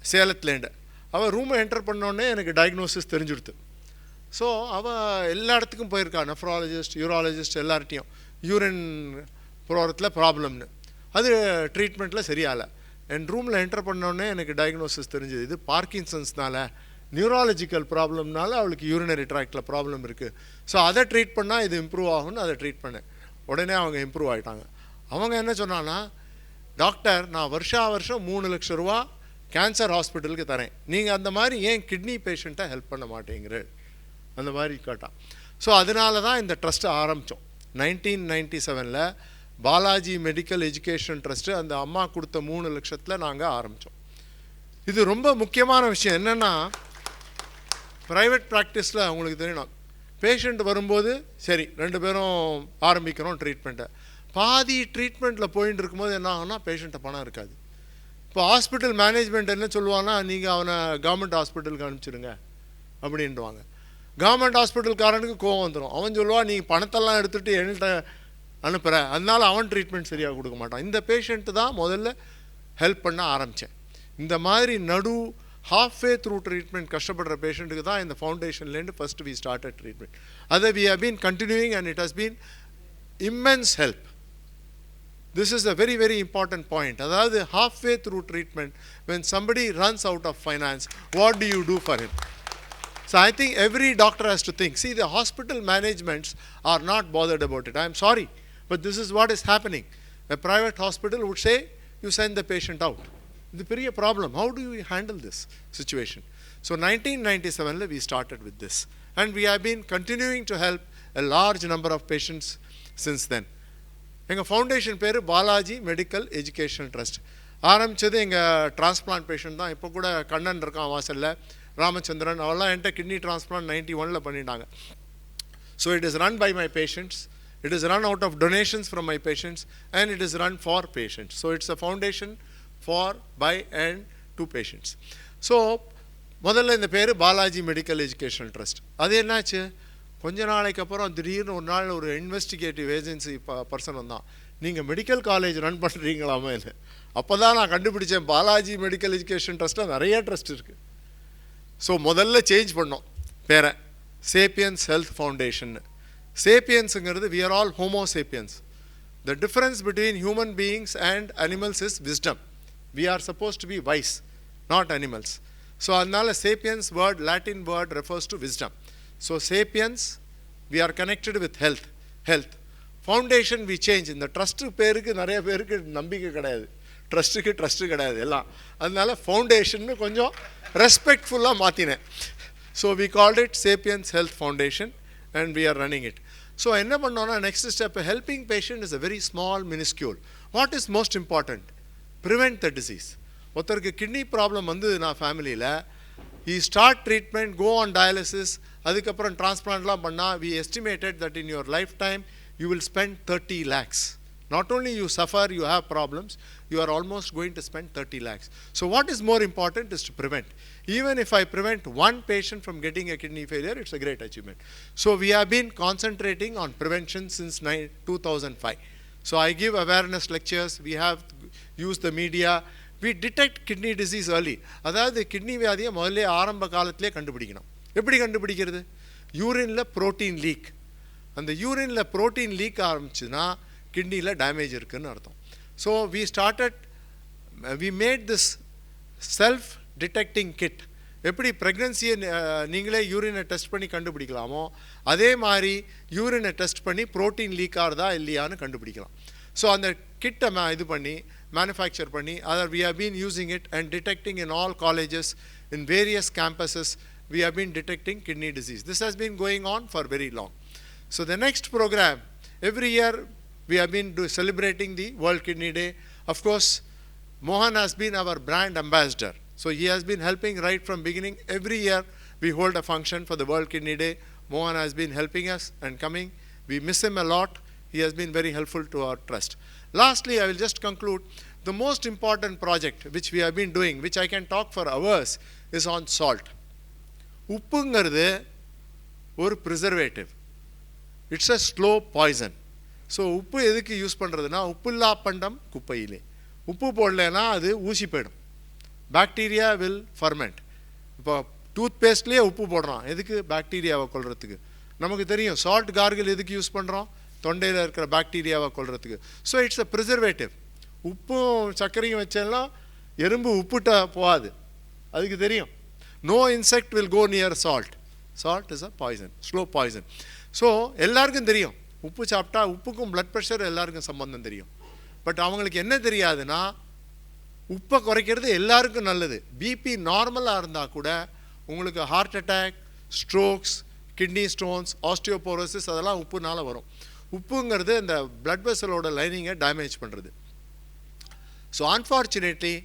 சேலத்துலேண்டு. அவள் ரூமை என்டர் பண்ணோடனே எனக்கு டயக்னோசிஸ் தெரிஞ்சுடுது. ஸோ அவள் எல்லா இடத்துக்கும் போயிருக்கா, நெஃப்ராலஜிஸ்ட், யூராலஜிஸ்ட், எல்லார்ட்டையும் யூரின் போகிறதுல ப்ராப்ளம்னு. அது ட்ரீட்மெண்ட்டில் சரியாகலை. என் ரூமில் என்டர் பண்ணோடனே எனக்கு டயக்னோசிஸ் தெரிஞ்சுது, இது பார்க்கின்சன்ஸ்னால, நியூராலஜிக்கல் ப்ராப்ளம்னால அவளுக்கு யூரினரி ட்ராக்டில் ப்ராப்ளம் இருக்குது. ஸோ அதை ட்ரீட் பண்ணால் இது இம்ப்ரூவ் ஆகும்னு அதை ட்ரீட் பண்ணேன். உடனே அவங்க இம்ப்ரூவ் ஆகிட்டாங்க. அவங்க என்ன சொன்னான்னா, டாக்டர் நான் வருஷம் 3 லட்சம் ரூபா கேன்சர் ஹாஸ்பிட்டலுக்கு தரேன், நீங்கள் அந்த மாதிரி ஏன் கிட்னி பேஷண்ட்டை ஹெல்ப் பண்ண மாட்டேங்கிற அந்த மாதிரி கேட்டான். ஸோ அதனால தான் இந்த ட்ரஸ்ட்டை ஆரம்பித்தோம். 1997 பாலாஜி மெடிக்கல் எஜுகேஷன் ட்ரஸ்ட்டு, அந்த அம்மா கொடுத்த 3 லட்சத்தில் நாங்கள் ஆரம்பித்தோம். இது ரொம்ப முக்கியமான விஷயம் என்னென்னா, ப்ரைவேட் ப்ராக்டிஸில் அவங்களுக்கு தெரியணும், பேஷண்ட் வரும்போது சரி 2 பேரும் ஆரம்பிக்கிறோம் ட்ரீட்மெண்ட்டை, பாதி ட்ரீட்மெண்ட்டில் போயின்னு இருக்கும்போது என்ன ஆகும்னா பேஷண்ட்டை பணம் இருக்காது. இப்போ ஹாஸ்பிட்டல் மேனேஜ்மெண்ட் என்ன சொல்லுவாங்கன்னா, நீங்கள் அவனை கவர்மெண்ட் ஹாஸ்பிட்டலுக்கு அனுப்பிச்சிடுங்க அப்படின்ட்டுவாங்க. கவர்மெண்ட் ஹாஸ்பிட்டல்காரனுக்கு கோவம் வந்துடும். அவன் சொல்லுவான், நீங்கள் பணத்தெல்லாம் எடுத்துகிட்டு என்கிட்ட அனுப்புகிற, அதனால் அவன் ட்ரீட்மெண்ட் சரியாக கொடுக்க மாட்டான். இந்த பேஷண்ட்டு தான் முதல்ல ஹெல்ப் பண்ண ஆரம்பித்தேன். இந்த மாதிரி halfway through ட்ரீட்மெண்ட் கஷ்டப்படுற பேஷண்ட்டுக்கு தான் இந்த ஃபவுண்டேஷன்லேருந்து ஃபஸ்ட்டு வி ஸ்டார்டட் ட்ரீட்மெண்ட். அதை we have been continuing and it has been immense help. This is a very, very important point. அதாவது halfway through treatment, when somebody runs out of finance, what do you do for him? So I think every doctor has to think. See, the hospital managements are not bothered about it. I am sorry, but this is what is happening. A private hospital would say, you send the patient out. It's a very problem. How do you handle this situation? So 1997 we started with this, and we have been continuing to help a large number of patients since then. எங்கள் foundation பேர் Balaji medical education trust. ஆரம்பித்தது எங்கள் transplant patient தான். இப்போ கூட கண்ணன் இருக்கான் வாசலில், ராமச்சந்திரன், அவெல்லாம் என்கிட்ட கிட்னி டிரான்ஸ்பிளான்ட் 91 பண்ணிட்டாங்க. So it is run by my patients, it is run out of donations from my patients, and it is run for patients. So it's a foundation for, by and to patients. So முதல்ல இந்த பேர் Balaji medical education trust. அது என்னாச்சு, கொஞ்ச நாளைக்கு அப்புறம் திடீர்னு ஒரு நாள் ஒரு இன்வெஸ்டிகேட்டிவ் ஏஜென்சி பர்சன் வந்தான், நீங்கள் மெடிக்கல் காலேஜ் ரன் பண்ணுறீங்களாமே. இது அப்போ தான் நான் கண்டுபிடிச்சேன், பாலாஜி மெடிக்கல் எஜுகேஷன் ட்ரஸ்ட்டில் நிறைய ட்ரஸ்ட் இருக்குது. ஸோ முதல்ல சேஞ்ச் பண்ணோம் பேரை, சேப்பியன்ஸ் ஹெல்த் ஃபவுண்டேஷன். சேப்பியன்ஸுங்கிறது we are all homo sapiens. The difference between human beings and animals is wisdom. We are supposed to be wise, not animals. So அதனால sapiens word, Latin word refers to wisdom. So sapiens, we are connected with health. Foundation we change. இந்த trust பேருக்கு நிறைய பேருக்கு நம்பிக்கை கிடையாது, trust கிடையாது எல்லாம். அதனால ஃபவுண்டேஷன் கொஞ்சம் ரெஸ்பெக்ட்ஃபுல்லாக மாற்றினேன். So we called it Sapiens health foundation and we are running it. So என்ன பண்ணோன்னா next step, helping patient is a very small miniscule. What is most important? Prevent the disease. ஒருத்தருக்கு kidney problem வந்து நான் ஃபேமிலியில் start treatment, go on dialysis, அதுக்கப்புறம் டிரான்ஸ்பிளான்ட்லாம் பண்ணால் we estimated that in your lifetime you will spend 30 lakhs. Not only you suffer, you have problems, you are almost going to spend 30 lakhs. So what is more important is to prevent. Even if I prevent one patient from getting a kidney failure, it's a great achievement. So we have been concentrating on prevention since 2005. So I give awareness lectures, we have used the media, we detect kidney disease early. அதாவது kidney வியாதியை முதல்ல ஆரம்ப காலத்திலே கண்டுபிடிக்கணும். எப்படி கண்டுபிடிக்கிறது? யூரினில் protein leak. அந்த யூரினில் ப்ரோட்டீன் லீக் ஆரம்பிச்சுன்னா கிட்னியில் டேமேஜ் இருக்குதுன்னு அர்த்தம். So we made this self detecting kit. எப்படி ப்ரெக்னன்சியை நீங்களே யூரினை டெஸ்ட் பண்ணி கண்டுபிடிக்கலாமோ அதே மாதிரி யூரினை டெஸ்ட் பண்ணி ப்ரோட்டீன் லீக் ஆகுதா இல்லையான்னு கண்டுபிடிக்கலாம். ஸோ அந்த கிட்டை இது பண்ணி மேனுஃபேக்சர் பண்ணி அதை we have been using it and detecting in all colleges, in various campuses, we have been detecting kidney disease. This has been going on for very long. So the next program, every year we have been celebrating the World Kidney Day. Of course, Mohan has been our brand ambassador. So he has been helping right from beginning. Every year we hold a function for the World Kidney Day. Mohan has been helping us and coming. We miss him a lot. He has been very helpful to our trust. Lastly, I will just conclude. The most important project which we have been doing, which I can talk for hours, is on salt. உப்புங்கிறது ஒரு preservative. It's a slow poison. So உப்பு எதுக்கு use பண்ணுறதுனா, உப்புல்லா பண்டம் குப்பையிலே. உப்பு போடலைன்னா அது ஊசி போயிடும். Bacteria will ferment. இப்போ டூத் பேஸ்ட்லேயே உப்பு போடுறோம். எதுக்கு? பாக்டீரியாவை கொல்றதுக்கு. நமக்கு தெரியும் சால்ட் கார்கில் எதுக்கு யூஸ் பண்ணுறோம்? தொண்டையில் இருக்கிற பாக்டீரியாவை கொல்றதுக்கு. So it's a preservative. உப்பும் சர்க்கரையும் வச்செல்லாம் எறும்பு உப்புட்ட போகாது, அதுக்கு தெரியும். No insect will go near salt. Salt is a poison, slow poison. So எல்லாருக்கும் தெரியும் உப்பு சாப்பிட்டா உப்புக்கும் பிளட் ப்ரெஷர் எல்லாருக்கும் சம்பந்தம் தெரியும். பட் அவங்களுக்கு என்ன தெரியாதுன்னா உப்பை குறைக்கிறது எல்லாருக்கும் நல்லது. பிபி நார்மலாக இருந்தால் கூட உங்களுக்கு heart attack, strokes, kidney stones, osteoporosis அதெல்லாம் உப்புனால வரும். உப்புங்கிறது இந்த பிளட் வெசலோட லைனிங்கை டேமேஜ் பண்ணுறது. So unfortunately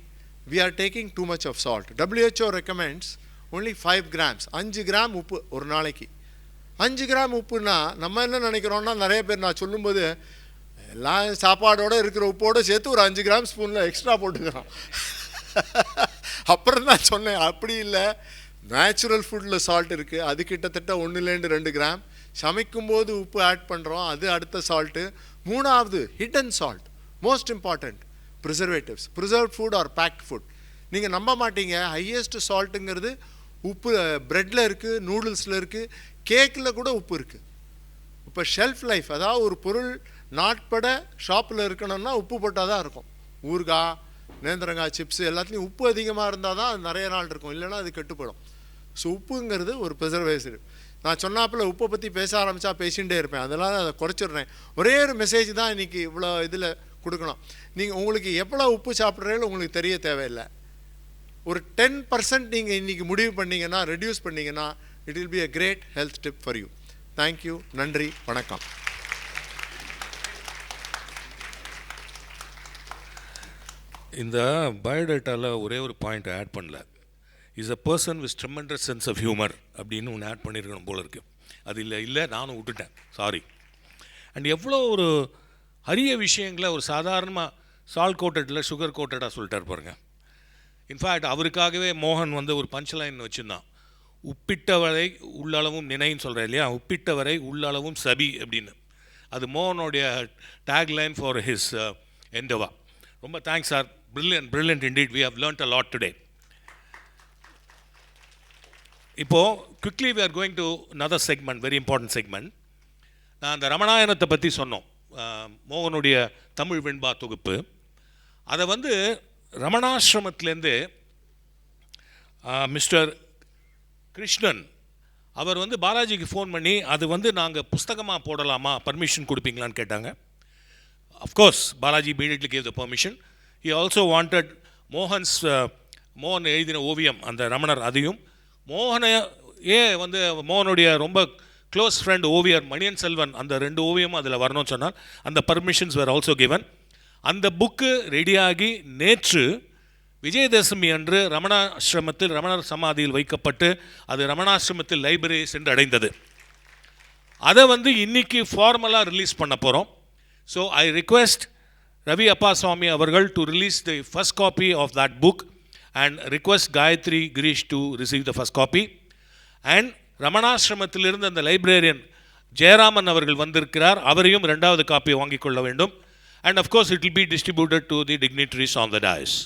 we are taking too much of salt. WHO recommends only 5 grams. 5 gram உப்பு ஒரு நாளைக்கு. 5 கிராம் உப்புன்னா நம்ம என்ன நினைக்கிறோன்னா, நிறைய பேர் நான் சொல்லும்போது எல்லாம் சாப்பாடோடு இருக்கிற உப்போடு சேர்த்து ஒரு 5 கிராம் ஸ்பூனில் எக்ஸ்ட்ரா போட்டுக்கிறோம். அப்புறம் தான் சொன்னேன், அப்படி இல்லை. நேச்சுரல் ஃபுட்டில் சால்ட் இருக்குது, அது கிட்டத்தட்ட 1-2 கிராம். சமைக்கும்போது உப்பு ஆட் பண்ணுறோம், அது அடுத்த சால்ட்டு. மூணாவது hidden salt, most important, preservatives. Preserved food or packed food. நீங்கள் நம்ப மாட்டீங்க, ஹையஸ்ட் சால்ட்டுங்கிறது உப்பு ப்ரெட்டில் இருக்குது, நூடுல்ஸில் இருக்குது, கேக்கில் கூட உப்பு இருக்குது. இப்போ ஷெல்ஃப் லைஃப், அதாவது ஒரு பொருள் நாட்பட ஷாப்பில் இருக்கணும்னா உப்பு போட்டால் தான் இருக்கும். ஊறுகாய், நேந்திரங்காய், சிப்ஸு எல்லாத்துலேயும் உப்பு அதிகமாக இருந்தால் தான் அது நிறைய நாள் இருக்கும், இல்லைன்னா அது கெட்டுப்படும். ஸோ உப்புங்கிறது ஒரு ப்ரிசர்வேட்டிவ். நான் சொன்னாப்பில் உப்பை பற்றி பேச ஆரம்பித்தா பேசிகிட்டே இருப்பேன், அதெல்லாம் அதை குறைச்சிடுறேன். ஒரே ஒரு மெசேஜ் தான் இன்றைக்கி இவ்வளோ இதில் கொடுக்கணும். நீங்கள் உங்களுக்கு எவ்வளோ உப்பு சாப்பிட்றீங்களோ உங்களுக்கு தெரிய தேவையில்லை. ஒரு 10% நீங்கள் இன்றைக்கி முடிவு பண்ணிங்கன்னா, ரெடியூஸ் பண்ணிங்கன்னா, it will be a great health tip for you. Thank you, நன்றி, வணக்கம். இந்த பயோடேட்டாவில் ஒரே ஒரு பாயிண்ட் ஆட் பண்ணல. Is a person with tremendous sense of humour அப்படின்னு ஒன்று ஆட் பண்ணியிருக்கணும் போல இருக்குது. அது இல்லை நானும் விட்டுட்டேன், சாரி. அண்ட் எவ்வளோ ஒரு அரிய விஷயங்களை ஒரு சாதாரணமாக சால்ட் கோட்டடில் சுகர் கோட்டடாக சொல்லிட்டார் பாருங்க. இன்ஃபேக்ட் அவருக்காகவே மோகன் வந்து ஒரு பஞ்ச்லைன் வச்சுருந்தான், உப்பிட்டவரை உள்ளளவும் நினைன்னு சொல்கிறேன் இல்லையா, உப்பிட்டவரை உள்ளளவும் சபி அப்படின்னு. அது மோகனுடைய டேக்லைன் ஃபார் ஹிஸ் எண்டவா. ரொம்ப thanks sir, brilliant indeed, we have learnt a lot today. இப்போது quickly we are going to another segment, very important segment. நான் அந்த ரமணாயணத்தை பற்றி சொன்னோம், மோகனுடைய தமிழ் வெண்பா தொகுப்பு. அதை வந்து ரமணாசிரமத்திலேருந்து மிஸ்டர் கிருஷ்ணன் அவர் வந்து பாலாஜிக்கு ஃபோன் பண்ணி அது வந்து நாங்கள் புஸ்தகமாக போடலாமா, பர்மிஷன் கொடுப்பீங்களான்னு கேட்டாங்க. Of course Balaji immediately gave the permission. He also wanted மோகன் எழுதின ஓவியம் அந்த ரமணர், அதையும் வந்து மோகனுடைய ரொம்ப க்ளோஸ் ஃப்ரெண்ட் ஓவியர் மணியன் செல்வன், அந்த 2 ஓவியமும் அதில் வரணும்னு சொன்னால் அந்த பர்மிஷன்ஸ் வேர் ஆல்சோ கிவன். அந்த புக்கு ரெடியாகி நேற்று விஜயதசமி அன்று ரமணாசிரமத்தில் ரமணர் சமாதியில் வைக்கப்பட்டு அது ரமணாசிரமத்தில் லைப்ரரி சென்று அடைந்தது. அதை வந்து இன்னைக்கு ஃபார்மலாக ரிலீஸ் பண்ண போகிறோம். So I request Ravi Appaswamy அவர்கள் to release the first copy of that book and request Gayathri Girish to receive the first copy. And ரமணாசிரமத்திலிருந்து அந்த லைப்ரரியன் ஜெயராமன் அவர்கள் வந்திருக்கிறார், அவரையும் 2வது காப்பியை வாங்கிக் கொள்ள வேண்டும். And of course it will be distributed to the dignitaries on the dais.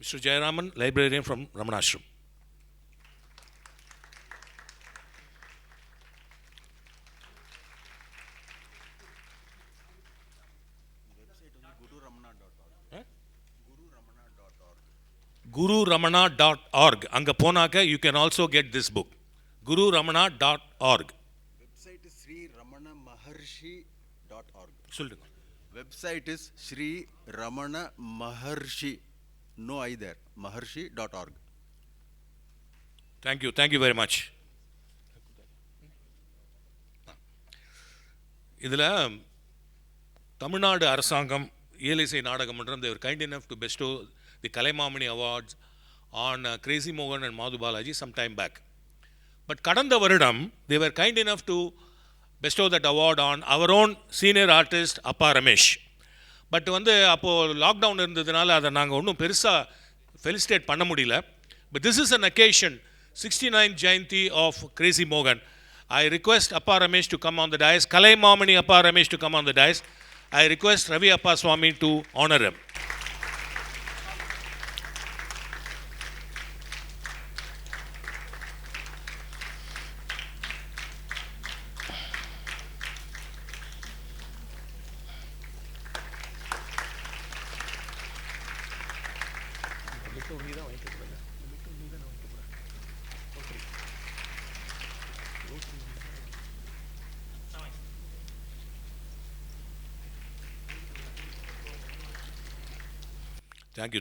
Mr. Jayaraman, librarian from Ramanashram. gururamana.org. அங்க போனாக்க you can also get this book. gururamana.org. Website is sriramana.maharshi.org. சொல்லுங்க. Website is Sri Ramana Maharshi. No I there. Maharshi.org. Thank you very much. இதில் தமிழ்நாடு அரசாங்கம் இயலிசை நாடகமன்றம் they were kind enough to bestow the Kalaimamani Awards on Crazy Mohan and Madhu Balaji some time back. But கடந்த வருடம் they were kind enough to bestow that award on our own senior artist அப்பா Ramesh. But வந்து அப்போது lockdown இருந்ததுனால அதை நாங்கள் ஒன்றும் பெருசாக ஃபெலிசிட்டேட் பண்ண முடியல. But this is an occasion 69th Jayanti of Crazy Mohan. I request Appa Ramesh to come on the dais, Kalaimamani Appa Ramesh to come on the dais. I request Ravi Appaswamy to honor him.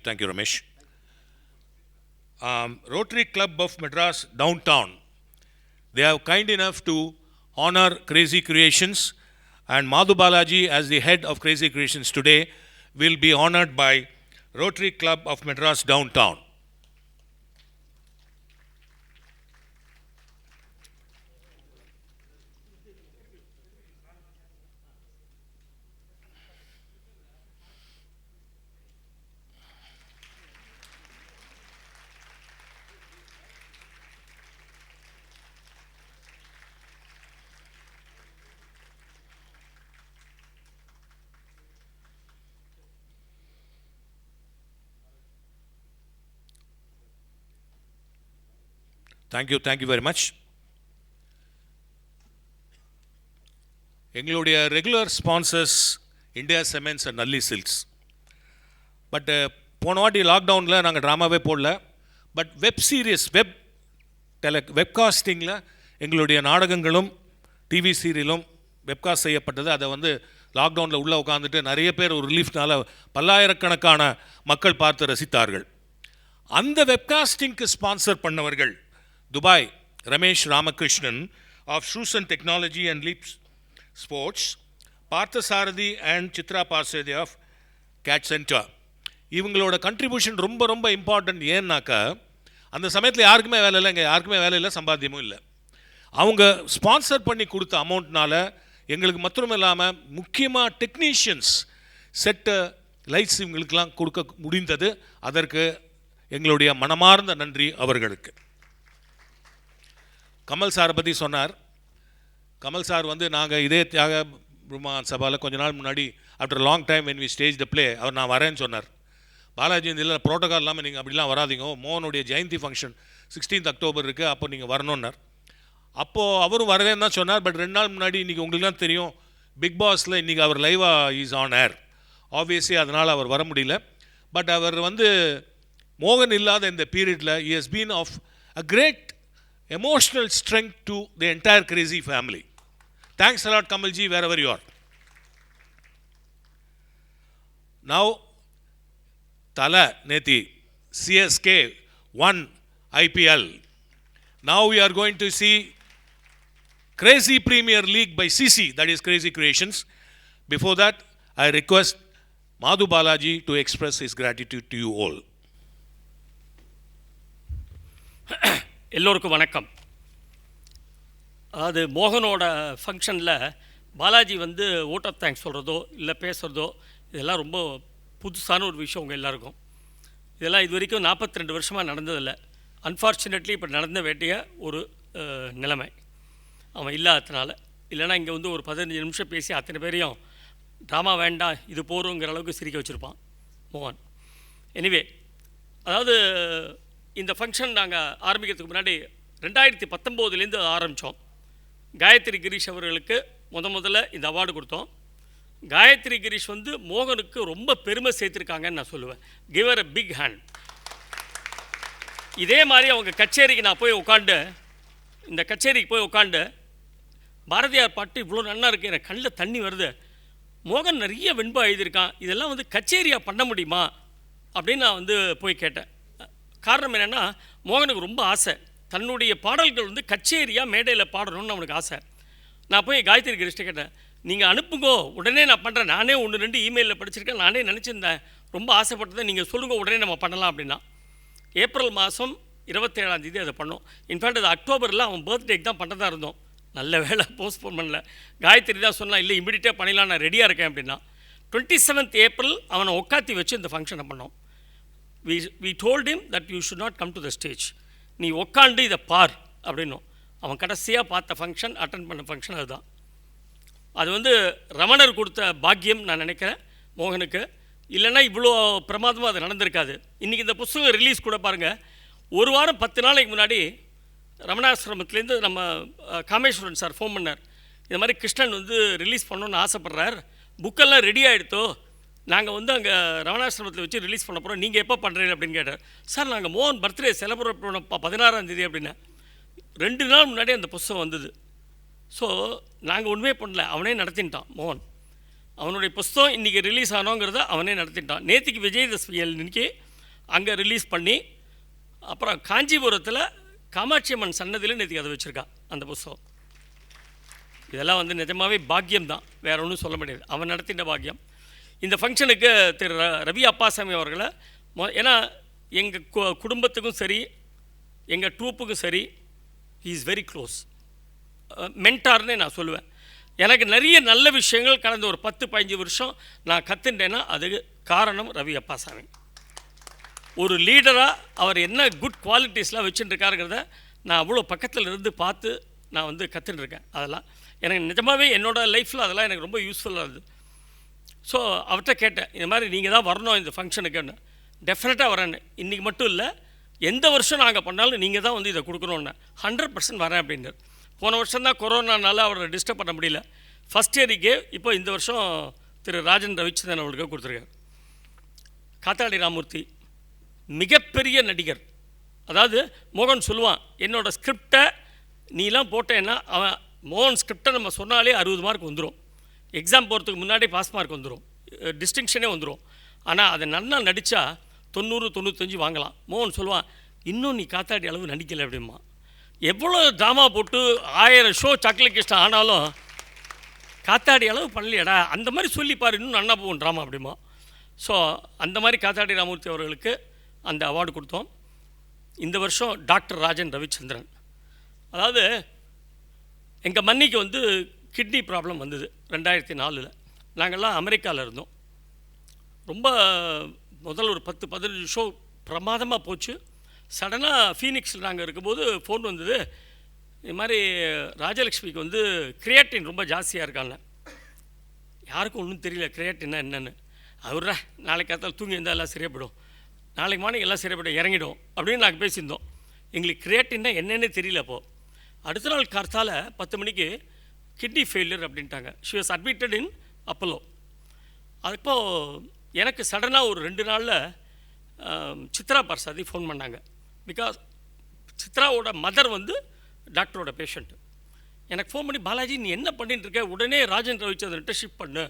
Thank you, Ramesh. Rotary Club of Madras Downtown, they are kind enough to honor Crazy Creations, and Madhu Balaji as the head of Crazy Creations today will be honored by Rotary Club of Madras Downtown. Thank you very much. எங்களுடைய regular sponsors India cements and Nalli silks. But போன வாட்டி லாக்டவுனில் நாங்கள் ட்ராமாவே போடல. But web series வெப்காஸ்டிங்கில் எங்களுடைய நாடகங்களும் TV சீரியலும் webcast செய்யப்பட்டது. அதை வந்து லாக்டவுனில் உள்ளே உட்காந்துட்டு நிறைய பேர் ஒரு ரிலீஃப்னால பல்லாயிரக்கணக்கான மக்கள் பார்த்து ரசித்தார்கள். அந்த வெப்காஸ்டிங்க்கு ஸ்பான்சர் பண்ணவர்கள் Dubai Ramesh Ramakrishnan of Susan Technology and Leaps Sports, Parthasarathy and Chitra Parsethi of CAD centre. இவங்களோட கண்ட்ரிபியூஷன் ரொம்ப ரொம்ப இம்பார்ட்டன்ட். ஏன்னாக்கா அந்த சமயத்தில் யாருக்குமே வேலை இல்லை, இங்கே யாருக்குமே வேலை இல்லை, சம்பாத்தியமும் இல்லை. அவங்க ஸ்பான்சர் பண்ணி கொடுத்த அமௌண்ட்னால எங்களுக்கு மாத்திரம் இல்லாமல் முக்கியமாக டெக்னீஷியன்ஸ் செட்டு லைட்ஸ் இவங்களுக்கெல்லாம் கொடுக்க முடிந்தது. அதற்கு எங்களுடைய மனமார்ந்த நன்றி அவர்களுக்கு. கமல் சாரை பற்றி சொன்னார். கமல் சார் வந்து நாங்கள் இதே தியாக பிரம்மா சபாவில் கொஞ்ச நாள் முன்னாடி after long time when we stage the play அவர் நான் வரேன்னு சொன்னார். பாலாஜி இல்லை ப்ரோட்டோகால் இல்லாமல் நீங்கள் அப்படிலாம் வராதிங்க, மோகனுடைய ஜெயந்தி ஃபங்க்ஷன் 16th அக்டோபர் இருக்குது, அப்போ நீங்கள் வரணுன்னார். அப்போது அவரும் வரவேன்னு தான் சொன்னார். பட் 2 நாள் முன்னாடி இன்றைக்கி உங்களுக்கு தான் தெரியும் பிக் பாஸில் இன்றைக்கி அவர் லைவாக இஸ் ஆன் ஏர். ஆப்வியஸ்லி அதனால் அவர் வர முடியல. பட் அவர் வந்து மோகன் இல்லாத இந்த பீரியடில் he has been of a great emotional strength to the entire Crazy family. Thanks a lot, Kamalji, wherever you are. Now, Tala Neti, CSK won IPL. Now we are going to see Crazy Premier League by CC, that is Crazy Creations. Before that, I request Madhu Balaji to express his gratitude to you all. எல்லோருக்கும் வணக்கம். அது மோகனோட ஃபங்க்ஷனில் பாலாஜி வந்து vote of thanks சொல்கிறதோ இல்லை பேசுகிறதோ இதெல்லாம் ரொம்ப புதுசான ஒரு விஷயம் உங்கள் எல்லாருக்கும். இதெல்லாம் இது வரைக்கும் 42 வருஷமாக நடந்ததில்லை. அன்ஃபார்ச்சுனேட்லி இப்போ நடந்த வேண்டிய ஒரு நிலைமை அவன் இல்லாததுனால. இல்லைனா இங்கே வந்து ஒரு 15 நிமிஷம் பேசி அத்தனை பேரையும் ட்ராமா வேண்டாம் இது போகிறோங்கிற அளவுக்கு சிரிக்க வச்சுருப்பான் மோகன். எனிவே, அதாவது இந்த ஃபங்க்ஷன் நாங்கள் ஆரம்பிக்கிறதுக்கு முன்னாடி 2019 ஆரம்பித்தோம். காயத்ரி கிரீஷ் அவர்களுக்கு முதல்ல இந்த அவார்டு கொடுத்தோம். காயத்ரி கிரீஷ் வந்து மோகனுக்கு ரொம்ப பெருமை சேர்த்துருக்காங்கன்னு நான் சொல்லுவேன். Give her a big hand. இதே மாதிரி அவங்க கச்சேரிக்கு நான் போய் உட்காந்து, இந்த கச்சேரிக்கு போய் உட்காந்து பாரதியார் பாட்டு இவ்வளோ நல்லா இருக்குது, எனக்கு கண்ணில் தண்ணி வருது, மோகன் நிறைய வெண்பா எழுதியிருக்கான், இதெல்லாம் வந்து கச்சேரியாக பண்ண முடியுமா அப்படின்னு நான் வந்து போய் கேட்டேன். காரணம் என்னென்னா, மோகனுக்கு ரொம்ப ஆசை தன்னுடைய பாடல்கள் வந்து கச்சேரியாக மேடையில் பாடணும்னு அவனுக்கு ஆசை. நான் போய் காயத்ரி கிருஷ்ண கேட்டேன், நீங்கள் அனுப்புங்கோ உடனே நான் பண்ணுறேன், நானே 1-2 இமெயிலில் படிச்சிருக்கேன், நானே நினச்சிருந்தேன், ரொம்ப ஆசைப்பட்டதை நீங்கள் சொல்லுங்கள் உடனே நம்ம பண்ணலாம் அப்படின்னா. ஏப்ரல் மாதம் 27 அதை பண்ணோம். இன்ஃபேக்ட் அது அக்டோபரில் அவன் பர்த்டேக்கு தான் பண்ணுறதா இருந்தோம். நல்ல வேலை போஸ்ட்போன் பண்ணல. காயத்ரி தான் சொன்னால் இல்லை இமீடியட்டாக பண்ணிடலாம், நான் ரெடியாக இருக்கேன் அப்படின்னா. 27th ஏப்ரல் அவனை உட்காத்தி வச்சு இந்த ஃபங்க்ஷனை பண்ணோம். we told him that you should not come to the stage, நீ உட்காந்து இதை பார் அப்படின்னும். அவன் கடைசியாக பார்த்த ஃபங்க்ஷன், அட்டன் பண்ண ஃபங்க்ஷன் அதுதான். அது வந்து ரமணர் கொடுத்த பாக்கியம் நான் நினைக்கிறேன் மோகனுக்கு. இல்லைன்னா இவ்வளோ பிரமாதமாக அது நடந்திருக்காது. இன்றைக்கி இந்த புத்தகம் ரிலீஸ் கூட பாருங்கள். ஒரு வாரம் 10 நாளைக்கு முன்னாடி ரமணாசிரமத்துலேருந்து நம்ம காமேஸ்வரன் சார் ஃபோன் பண்ணார். இந்த மாதிரி கிருஷ்ணன் வந்து ரிலீஸ் பண்ணணுன்னு ஆசைப்பட்றார், புக்கெல்லாம் ரெடி ஆகிடுத்தோ, நாங்கள் வந்து அங்கே ரமணாசிரமத்தில் வச்சு ரிலீஸ் பண்ண போகிறோம், நீங்கள் எப்போ பண்ணுறீங்க அப்படின்னு கேட்டார். சார் நாங்கள் மோகன் பர்த்டே செலிப்ரேட் பண்ணோம் 16ஆம் தேதி அப்படின்னு. 2 நாள் முன்னாடி அந்த புத்தகம் வந்தது. ஸோ நாங்கள் ஒன்றுமே பண்ணல, அவனே நடத்திட்டான் மோகன். அவனுடைய புஸ்தகம் இன்றைக்கி ரிலீஸ் ஆனோங்கிறத அவனே நடத்திட்டான். நேற்றுக்கு விஜயதசமி இன்னைக்கு அங்கே ரிலீஸ் பண்ணி, அப்புறம் காஞ்சிபுரத்தில் காமாட்சி அம்மன் சன்னதியில் நேற்றுக்கு அதை வச்சுருக்கான் அந்த புஸ்தகம். இதெல்லாம் வந்து நிஜமாகவே பாக்கியம் தான், வேறு ஒன்றும் சொல்ல முடியாது, அவன் நடத்திட்ட பாக்கியம். இந்த ஃபங்க்ஷனுக்கு திரு ரவி அப்பாசாமி அவர்களை ஏன்னா எங்கள் குடும்பத்துக்கும் சரி எங்கள் ட்ரூப்புக்கும் சரி ஹீ இஸ் வெரி க்ளோஸ், மென்டார்னே நான் சொல்லுவேன். எனக்கு நிறைய நல்ல விஷயங்கள் கடந்த ஒரு 10-15 வருஷம் நான் கற்றுட்டேன்னா அதுக்கு காரணம் ரவி அப்பாசாமி. ஒரு லீடராக அவர் என்ன குட் குவாலிட்டிஸ்லாம் வச்சுட்டுருக்காருங்கிறத நான் அவ்வளோ பக்கத்தில் இருந்து பார்த்து நான் வந்து கற்றுட்டுருக்கேன். அதெல்லாம் எனக்கு நிஜமாகவே என்னோடய லைஃப்பில் அதெல்லாம் எனக்கு ரொம்ப யூஸ்ஃபுல்லாக இருந்தது. ஸோ அவர்கிட்ட கேட்டேன், இந்த மாதிரி நீங்கள் தான் வரணும் இந்த ஃபங்க்ஷனுக்குன்னு. டெஃபினட்டாக வரேன்னு. இன்றைக்கி மட்டும் இல்லை, எந்த வருஷம் நாங்கள் பண்ணாலும் நீங்கள் தான் வந்து இதை கொடுக்கணுன்னு. 100% வரேன் அப்படின்னார். போன வருஷம் தான் கொரோனானால அவரை டிஸ்டர்ப் பண்ண முடியல. ஃபஸ்ட் இயரிக்கே இப்போ இந்த வருஷம் திரு ராஜன் ரவிச்சந்திரன் அவர்களுக்கு கொடுத்துருக்காரு. காத்தாடி ராமூர்த்தி மிகப்பெரிய நடிகர். அதாவது மோகன் சொல்லுவான், என்னோடய ஸ்கிரிப்டை நீலாம் போட்டேன்னா அவன் மோகன் ஸ்கிரிப்டை நம்ம சொன்னாலே 60 மார்க் வந்துடும், எக்ஸாம் போகிறதுக்கு முன்னாடி பாஸ் மார்க் வந்துடும், டிஸ்டிங்ஷனே வந்துடும். ஆனால் அதை நல்லா நடித்தா 90-95 வாங்கலாம். மோகன் சொல்லுவான், இன்னும் நீ காத்தாடி அளவு நடிக்கலை அப்படிமா. எவ்வளோ ட்ராமா போட்டு 1000 ஷோ சாக்லேட் கிருஷ்ணா ஆனாலும் காத்தாடி அளவு பண்ணலையடா, அந்த மாதிரி சொல்லிப்பார், இன்னும் நன்னா போகும் ட்ராமா அப்படிமா. ஸோ அந்த மாதிரி காத்தாடி ராமூர்த்தி அவர்களுக்கு அந்த அவார்டு கொடுத்தோம். இந்த வருஷம் டாக்டர் ராஜன் ரவிச்சந்திரன். அதாவது எங்கள் மன்னிக்கு வந்து கிட்னி ப்ராப்ளம் வந்தது 2004. நாங்கள்லாம் அமெரிக்காவில் இருந்தோம். ரொம்ப முதல்ல ஒரு 10-15 ஷோ பிரமாதமாக போச்சு. சடனாக ஃபீனிக்ஸில் நாங்கள் இருக்கும்போது ஃபோன் வந்தது, இது மாதிரி ராஜலக்ஷ்மிக்கு வந்து கிரியேட்டின் ரொம்ப ஜாஸ்தியாக இருக்காங்க. யாருக்கும் ஒன்றும் தெரியல கிரியேட்டின்னா என்னென்னு. அவர்ரா நாளைக்கு காத்தால் தூங்கி இருந்தால் எல்லாம் சரியாப்படும், நாளைக்கு மார்னிங் எல்லாம் சரியாப்படும், இறங்கிடும் அப்படின்னு நாங்கள் பேசியிருந்தோம். எங்களுக்கு கிரியேட்டின்னா என்னென்னு தெரியல. அப்போது அடுத்த நாள் காத்தால் 10 மணிக்கு கிட்னி ஃபெயிலியர் அப்படின்ட்டாங்க. She was admitted in Apollo. அப்போது எனக்கு சடனாக ஒரு 2 நாளில் சித்ரா பர்சாதி ஃபோன் பண்ணாங்க. பிகாஸ் சித்ராவோட மதர் வந்து டாக்டரோட பேஷண்ட்டு. எனக்கு ஃபோன் பண்ணி, பாலாஜி நீ என்ன பண்ணிட்டு இருக்க, உடனே ராஜன் ரவிச்சந்திரன்ட்ட ஷிஃப்ட் பண்ணு,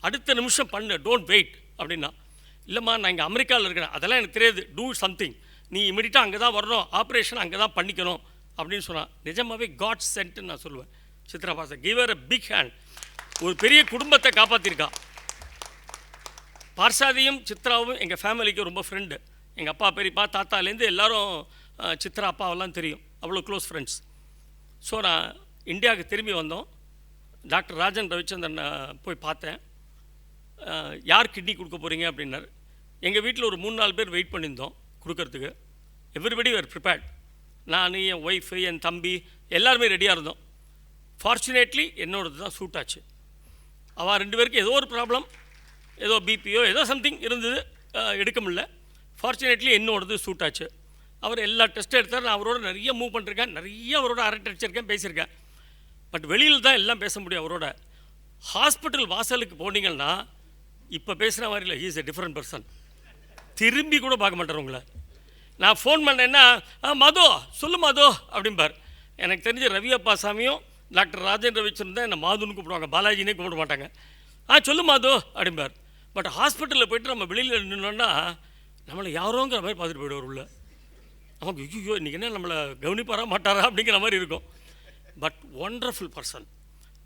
அடுத்த நிமிஷம் பண்ணு, டோன்ட் வெயிட் அப்படின்னா. இல்லைம்மா நான் இங்கே அமெரிக்காவில் இருக்கிறேன், அதெல்லாம் எனக்கு தெரியாது, டூ சம்திங், நீ இமீடியட்டாக அங்கே தான் வரணும், ஆப்ரேஷன் அங்கே தான் பண்ணிக்கணும் அப்படின்னு சொன்னான். நிஜமாகவே காட் சென்ட்னு நான் சொல்லுவேன். சித்ரா பாசா கிவர் அ பிக் ஹேண்ட். ஒரு பெரிய குடும்பத்தை காப்பாற்றிருக்கா. பார்சாதியும் சித்ராவும் எங்கள் ஃபேமிலிக்கு ரொம்ப ஃப்ரெண்டு. எங்கள் அப்பா பெரியப்பா தாத்தாலேருந்து எல்லோரும் சித்ரா அப்பாவெல்லாம் தெரியும், அவ்வளோ க்ளோஸ் ஃப்ரெண்ட்ஸ். ஸோ நான் இந்தியாவுக்கு திரும்பி வந்தோம். டாக்டர் ராஜன் ரவிச்சந்திரனை போய் பார்த்தேன். யார் கிட்னி கொடுக்க போகிறீங்க அப்படின்னாரு. எங்கள் வீட்டில் ஒரு 3-4 பேர் வெயிட் பண்ணியிருந்தோம் கொடுக்கறதுக்கு. எவ்ரிபடி வேர் ப்ரிப்பேர்ட். நான், என் ஒய்ஃபு, என் தம்பி எல்லாருமே ரெடியாக இருந்தோம். ஃபார்ச்சுனேட்லி என்னோடது தான் சூட் ஆச்சு. அவள் 2 பேருக்கு ஏதோ ஒரு ப்ராப்ளம், ஏதோ பிபியோ ஏதோ சம்திங் இருந்தது, எடுக்க முடியல. ஃபார்ச்சுனேட்லி என்னோடது சூட் ஆச்சு. அவர் எல்லா டெஸ்ட்டும் எடுத்தார். நான் அவரோட நிறைய மூவ் பண்ணிருக்கேன், நிறைய அவரோட அரட்டை அடிச்சிருக்கேன், பேசியிருக்கேன். பட் வெளியில் தான் எல்லாம் பேச முடியும் அவரோட. ஹாஸ்பிட்டல் வாசலுக்கு போனீங்கன்னா இப்போ பேசுகிற மாதிரி இல்லை, ஹீஸ் எ டிஃப்ரெண்ட் பர்சன். திரும்பி கூட பார்க்க மாட்டார் உங்களை. நான் ஃபோன் பண்ணேன்னா, மது சொல்லு மது அப்படிம்பார். எனக்கு தெரிஞ்ச ரவி அப்பா சாமியும் டாக்டர் ராஜேந்திர ரவிச்சந்திரன் என்னை மாதுன்னு கூப்பிடுவாங்க, பாலாஜினே கூப்பிட மாட்டாங்க. சொல்லு மாது அப்படிம்பார். பட் ஹாஸ்பிட்டலில் போய்ட்டு நம்ம வெளியில் நின்னோன்னா நம்மளை யாரோங்கிற மாதிரி பார்த்துட்டு போய்டுவார் உள்ள. நமக்கு ஐயோ இன்றைக்கி என்ன நம்மளை கவனிப்பாரா மாட்டாரா அப்படிங்கிற மாதிரி இருக்கும். But wonderful person.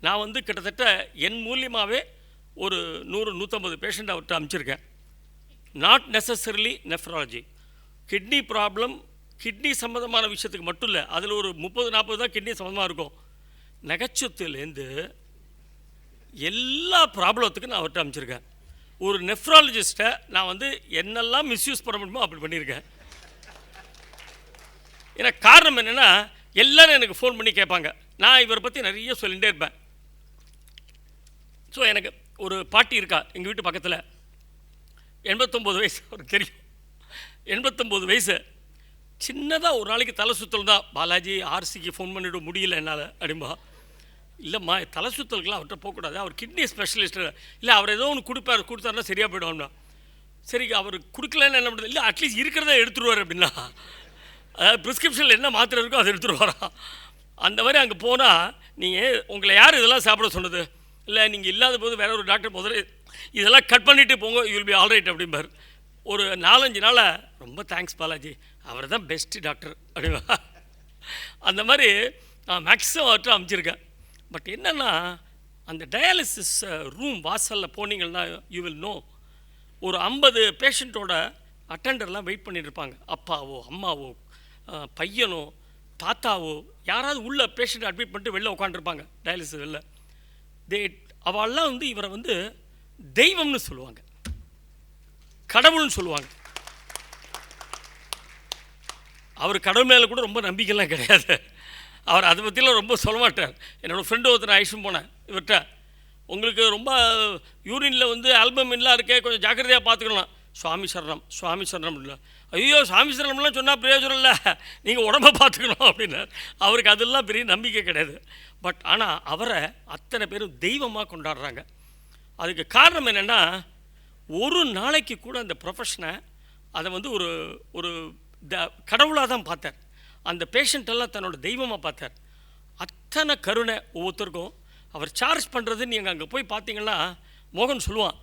நான் வந்து கிட்டத்தட்ட என் மூலியமாகவே ஒரு 100-150 பேஷண்ட் அவர்கிட்ட அனுப்பிச்சிருக்கேன். Not necessarily nephrology, kidney problem, kidney சம்மந்தமான விஷயத்துக்கு மட்டும் இல்லை, அதில் ஒரு 30-40 தான் கிட்னி சம்மந்தமாக இருக்கும். நகைச்சுத்துலேருந்து எல்லா ப்ராப்ளத்துக்கும் நான் அவர்கிட்ட அனுப்பிச்சிருக்கேன். ஒரு நெஃப்ராலஜிஸ்ட்டை நான் வந்து என்னெல்லாம் மிஸ்யூஸ் பண்ண முடியுமோ அப்படி பண்ணியிருக்கேன். ஏன்னா காரணம் என்னென்னா, எல்லோரும் எனக்கு ஃபோன் பண்ணி கேட்பாங்க, நான் இவரை பற்றி நிறைய சொல்லிகிட்டே இருப்பேன். ஸோ எனக்கு ஒரு பாட்டி இருக்கா எங்கள் வீட்டு பக்கத்தில், 89 வயசு, அவருக்கு தெரியும், 89 வயசு. சின்னதாக ஒரு நாளைக்கு தலை சுற்றல் தான், பாலாஜி ஆர்சிக்கு ஃபோன் பண்ணிவிட முடியல என்னால் அப்படிம்பா. இல்லைம்மா தலை சுற்றலுக்குலாம் அவர்கிட்ட போகக்கூடாது, அவர் கிட்னி ஸ்பெஷலிஸ்ட்டு. இல்லை அவர் ஏதோ ஒன்று கொடுத்தாருன்னா சரியாக போய்டுவோம்னா. சரி அவர் கொடுக்கலன்னு என்ன பண்ணுறது, இல்லை அட்லீஸ்ட் இருக்கிறத எடுத்துருவார் அப்படின்னா. அதாவது ப்ரிஸ்கிரிப்ஷனில் என்ன மாத்திரை இருக்கோ அதை எடுத்துருவாரா. அந்த மாதிரி அங்கே போனால் நீங்கள் உங்களை யார் இதெல்லாம் சாப்பிட சொன்னது, இல்லை நீங்கள் இல்லாத போது வேற ஒரு டாக்டர் முதல்ல இதெல்லாம் கட் பண்ணிவிட்டு போங்க, you will be all right அப்படிம்பார். ஒரு 4-5 நாளாக ரொம்ப தேங்க்ஸ் பாலாஜி, அவர் தான் பெஸ்ட்டு டாக்டர் அப்படிவா. அந்த மாதிரி நான் மேக்ஸிமம் அவர்கிட்ட அமைச்சிருக்கேன். பட் என்னென்னா, அந்த டயாலிசிஸ் ரூம் வாசலில் போனீங்கன்னா யூ வில் நோ, ஒரு 50 பேஷண்ட்டோட அட்டெண்டர்லாம் வெயிட் பண்ணிட்டு இருப்பாங்க. அப்பாவோ அம்மாவோ பையனோ தாத்தாவோ யாராவது உள்ள பேஷண்ட் அட்மிட் பண்ணிட்டு வெளில உட்காந்துருப்பாங்க டயாலிசிஸ் வெளில. அவெல்லாம் வந்து இவரை வந்து தெய்வம்னு சொல்லுவாங்க, கடவுள்னு சொல்லுவாங்க. அவர் கடவுள் மேலே கூட ரொம்ப நம்பிக்கைலாம் கிடையாது. அவர் அதை பற்றிலாம் ரொம்ப சொல்ல மாட்டார். என்னோடய ஃப்ரெண்டு ஒருத்தர் ஐஷும் போனேன் இவர்கிட்ட, உங்களுக்கு ரொம்ப யூரினில் வந்து ஆல்பமின்லாம் இருக்கே, கொஞ்சம் ஜாக்கிரதையாக பார்த்துக்கலாம். சுவாமி சரணம் சுவாமி சரணம் இல்லை. ஐயோ சுவாமி சரணம்லாம் சொன்னால் பிரயோஜனம் இல்லை, நீங்கள் உடம்பை பார்த்துக்கணும் அப்படின்னார். அவருக்கு அதெல்லாம் பெரிய நம்பிக்கை கிடையாது. பட் ஆனால் அவரை அத்தனை பேரும் தெய்வமாக கொண்டாடுறாங்க. அதுக்கு காரணம் என்னென்னா, ஒரு நாளைக்கு கூட அந்த ப்ரொஃபஷனை அதை வந்து ஒரு ஒரு கடவுளாக தான் பார்த்தார். அந்த பேஷண்ட்டெல்லாம் தன்னோட தெய்வமாக பார்த்தார். அத்தனை கருணை ஒவ்வொருத்தருக்கும். அவர் சார்ஜ் பண்ணுறது நீங்கள் அங்கே போய் பார்த்தீங்கன்னா மோகன் சொல்லுவான்,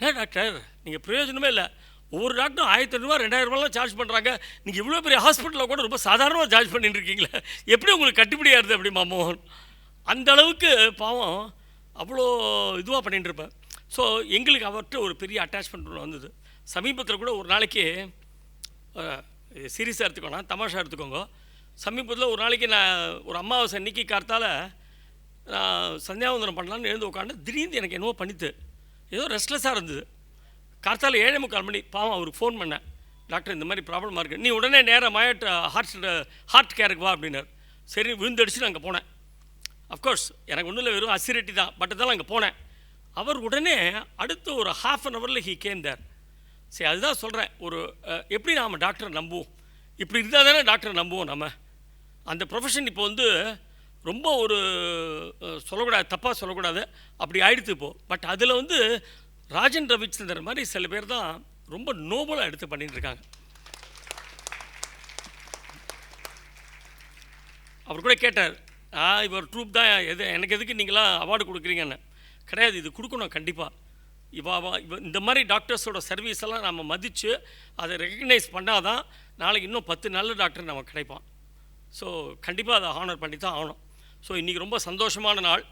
என்ன டாக்டர் நீங்கள் பிரயோஜனமே இல்லை, ஒவ்வொரு டாக்டரும் 1500 2000 சார்ஜ் பண்ணுறாங்க, நீங்கள் இவ்வளோ பெரிய ஹாஸ்பிட்டலில் கூட ரொம்ப சாதாரணமாக சார்ஜ் பண்ணிட்டு இருக்கீங்களே, எப்படி உங்களுக்கு கட்டுப்படியாக இருது அப்படிமா மோகன். அந்த அளவுக்கு பாவம் அவ்வளோ இதுவாக பண்ணிட்டு இருப்பேன். ஸோ எங்களுக்கு அவர்கிட்ட ஒரு பெரிய அட்டாச்மெண்ட் ஒன்று வந்தது. சமீபத்தில் கூட ஒரு நாளைக்கு சீரியஸாக எடுத்துக்கோங்க, தமாஷா எடுத்துக்கோங்க. சமீபத்தில் ஒரு நாளைக்கு நான் ஒரு அமாவாசை அன்னைக்கு கார்த்தால் நான் சந்தியாவந்தனம் பண்ணலான்னு எழுந்து உட்காந்து திடீர்னு எனக்கு என்னவோ பண்ணித்து, ஏதோ ரெஸ்ட்லெஸ்ஸாக இருந்தது. கார்த்தால் 7:45 மணி. பாவம் அவருக்கு ஃபோன் பண்ணேன், டாக்டர் இந்த மாதிரி ப்ராப்ளமாக இருக்குது, நீ உடனே நேராக ஹார்ட் கேருக்கு வா அப்படின்னார். சரி விழுந்தடிச்சு அங்கே போனேன். அஃப்கோர்ஸ் எனக்கு ஒன்றும் இல்லை, வெறும் அசிரிட்டி தான். பட் இருந்தாலும் அங்கே போனேன். அவர் உடனே அடுத்த ஒரு ½ an hour he came there. சரி, அதுதான் சொல்கிறேன், ஒரு எப்படி நாம் டாக்டரை நம்புவோம்? இப்படி இருந்தால் தானே டாக்டரை நம்புவோம் நம்ம. அந்த ப்ரொஃபஷன் இப்போ வந்து ரொம்ப ஒரு சொல்லக்கூடாது, தப்பாக சொல்லக்கூடாது, அப்படி ஆயிடுத்து இப்போது. பட் அதில் வந்து ராஜன் ரவிச்சந்திரன் மாதிரி சில பேர் தான் ரொம்ப நோபலாக எடுத்து பண்ணிட்டு இருக்காங்க. அவர் கூட கேட்டார், இவர் ட்ரூப் தான் எனக்கு எதுக்கு நீங்களாம் அவார்டு கொடுக்குறீங்கன்னு. கிடையாது, இது கொடுக்கணும் கண்டிப்பாக. இவ இந்த மாதிரி டாக்டர்ஸோட சர்வீஸ் எல்லாம் நம்ம மதித்து அதை ரெக்கக்னைஸ் பண்ணால் தான் நாளைக்கு இன்னும் 10 நல்ல டாக்டர் நமக்கு கிடைப்பான். ஸோ கண்டிப்பாக அதை ஹானர் பண்ணி தான் ஆகணும். ஸோ இன்றைக்கி ரொம்ப சந்தோஷமான நாள்.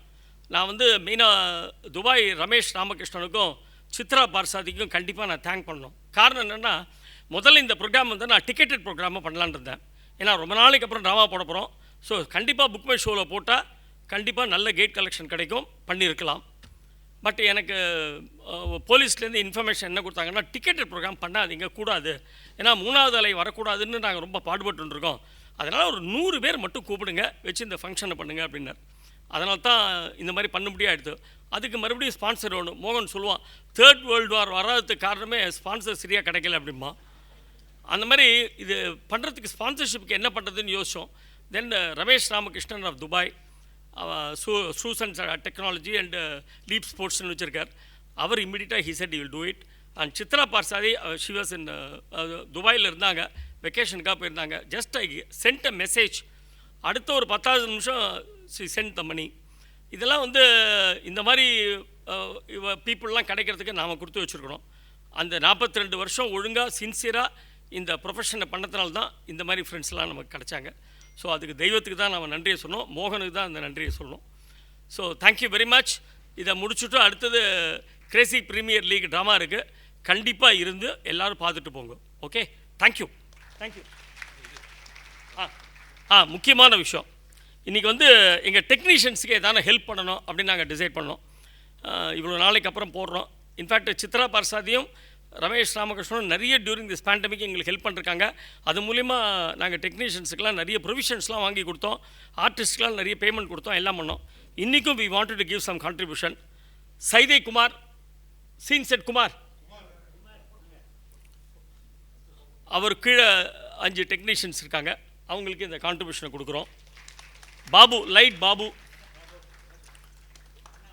நான் வந்து மெயினாக துபாய் ரமேஷ் ராமகிருஷ்ணனுக்கும் சித்ரா பார்சாதிக்கும் கண்டிப்பாக நான் தேங்க் பண்ணணும். காரணம் என்னென்னா, முதல்ல இந்த ப்ரோக்ராம் வந்து நான் டிக்கெட்டட் ப்ரோக்ராமாக பண்ணலான்னு இருந்தேன். ஏன்னா ரொம்ப நாளைக்கு அப்புறம் ட்ராமா போட போகிறோம். ஸோ கண்டிப்பாக புக் மை ஷோவில் போட்டால் கண்டிப்பாக நல்ல கேட் கலெக்ஷன் கிடைக்கும், பண்ணியிருக்கலாம். பட் எனக்கு போலீஸ்லேருந்து இன்ஃபர்மேஷன் என்ன கொடுத்தாங்கன்னா, டிக்கெட்டட் ப்ரோக்ராம் பண்ணாதீங்க, கூடாது. ஏன்னா 3வது அலை வரக்கூடாதுன்னு நாங்கள் ரொம்ப பாடுபட்டுருக்கோம். அதனால் ஒரு 100 பேர் மட்டும் கூப்பிடுங்க, வச்சு இந்த ஃபங்க்ஷனை பண்ணுங்கள் அப்படின்னார். அதனால தான் இந்த மாதிரி பண்ணும்படியாக எடுத்து. அதுக்கு மறுபடியும் ஸ்பான்சர் வேணும். மோகன் சொல்லுவான், 3rd World War வராததுக்கு காரணமே ஸ்பான்சர் சரியாக கிடைக்கல அப்படிமா. அந்த மாதிரி இது பண்ணுறதுக்கு ஸ்பான்சர்ஷிப்புக்கு என்ன பண்ணுறதுன்னு யோசித்தோம். Then Ramesh Ramakrishnan of Dubai, Susan Technology and Leap ஸ்போர்ட்ஸ்னு வச்சுருக்கார். அவர் இம்மிடியட்டாக he said you will do it. And Chitra Parsathi she was in துபாயில் இருந்தாங்க, வெக்கேஷனுக்காக போயிருந்தாங்க. Just I sent a message. அடுத்த ஒரு 10வது நிமிஷம் சி சென்ட் த மணி. இதெல்லாம் வந்து இந்த மாதிரி பீப்புளெலாம் கிடைக்கிறதுக்கு நாம் கொடுத்து வச்சுருக்கணும். அந்த 42 வருஷம் ஒழுங்காக சின்சியராக இந்த ப்ரொஃபஷனை பண்ணதுனால தான் இந்த மாதிரி ஃப்ரெண்ட்ஸ்லாம் நமக்கு கிடைச்சாங்க. ஸோ அதுக்கு தெய்வத்துக்கு தான் நம்ம நன்றியை சொல்லணும், மோகனுக்கு தான் அந்த நன்றியை சொல்லணும். So thank you very much. இதை முடிச்சுட்டு அடுத்தது கிரேசி ப்ரீமியர் லீக் ட்ராமா இருக்குது, கண்டிப்பாக இருந்து எல்லோரும் பார்த்துட்டு போங்க. Okay, thank you. தேங்க்யூ. முக்கியமான விஷயம், இன்றைக்கி வந்து எங்கள் டெக்னீஷியன்ஸுக்கு எதான ஹெல்ப் பண்ணணும் அப்படின்னு நாங்கள் டிசைட் பண்ணோம். இவ்வளோ நாளைக்கு அப்புறம் போடுறோம். இன்ஃபேக்ட் சித்ரா பார்சாதியும் ரமேஷ் ராமகிருஷ்ணனும் நிறைய டியூரிங் திஸ் பேண்டமிக் எங்களுக்கு ஹெல்ப் பண்ணிருக்காங்க. அது மூலிமா நாங்கள் டெக்னீஷியன்ஸுக்கெலாம் நிறைய ப்ரொவிஷன்ஸ்லாம் வாங்கி கொடுத்தோம், ஆர்டிஸ்ட்கெலாம் நிறைய பேமெண்ட் கொடுத்தோம், எல்லாம் பண்ணோம். இன்றைக்கும் we wanted to give some contribution. Saidai Kumar, scene set Kumar, அவர் கீழே 5 டெக்னீஷியன்ஸ் இருக்காங்க, அவங்களுக்கு இந்த கான்ட்ரிபியூஷனை கொடுக்குறோம். பாபு, லைட் பாபு,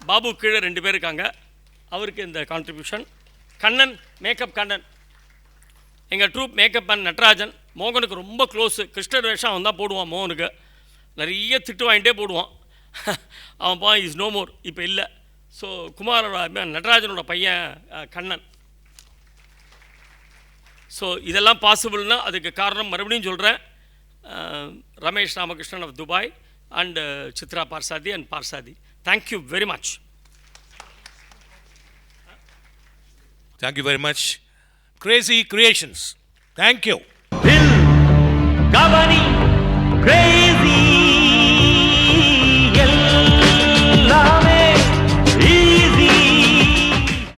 பாபு கீழே 2 பேர் இருக்காங்க, அவருக்கு இந்த கான்ட்ரிபியூஷன். கண்ணன், மேக்கப் கண்ணன், எங்கள் ட்ரூப் மேக்கப் மேன் நட்ராஜன். மோகனுக்கு ரொம்ப க்ளோஸு, கிருஷ்ணர் வேஷம் அவன் தான் போடுவான். மோகனுக்கு நிறைய திட்டு வாங்கிட்டே போடுவான். அவன் பா இஸ் நோ மோர், இப்போ இல்லை. ஸோ குமாரோட நட்ராஜனோட பையன் கண்ணன். ஸோ இதெல்லாம் பாசிபிள்னால் அதுக்கு காரணம் மறுபடியும் சொல்கிறேன், Ramesh Ramakrishnan of Dubai and Chitra Parsathi and Parsathi. Thank you very much. Thank you very much. Crazy Creations. Thank you. Bill Gavani, Crazy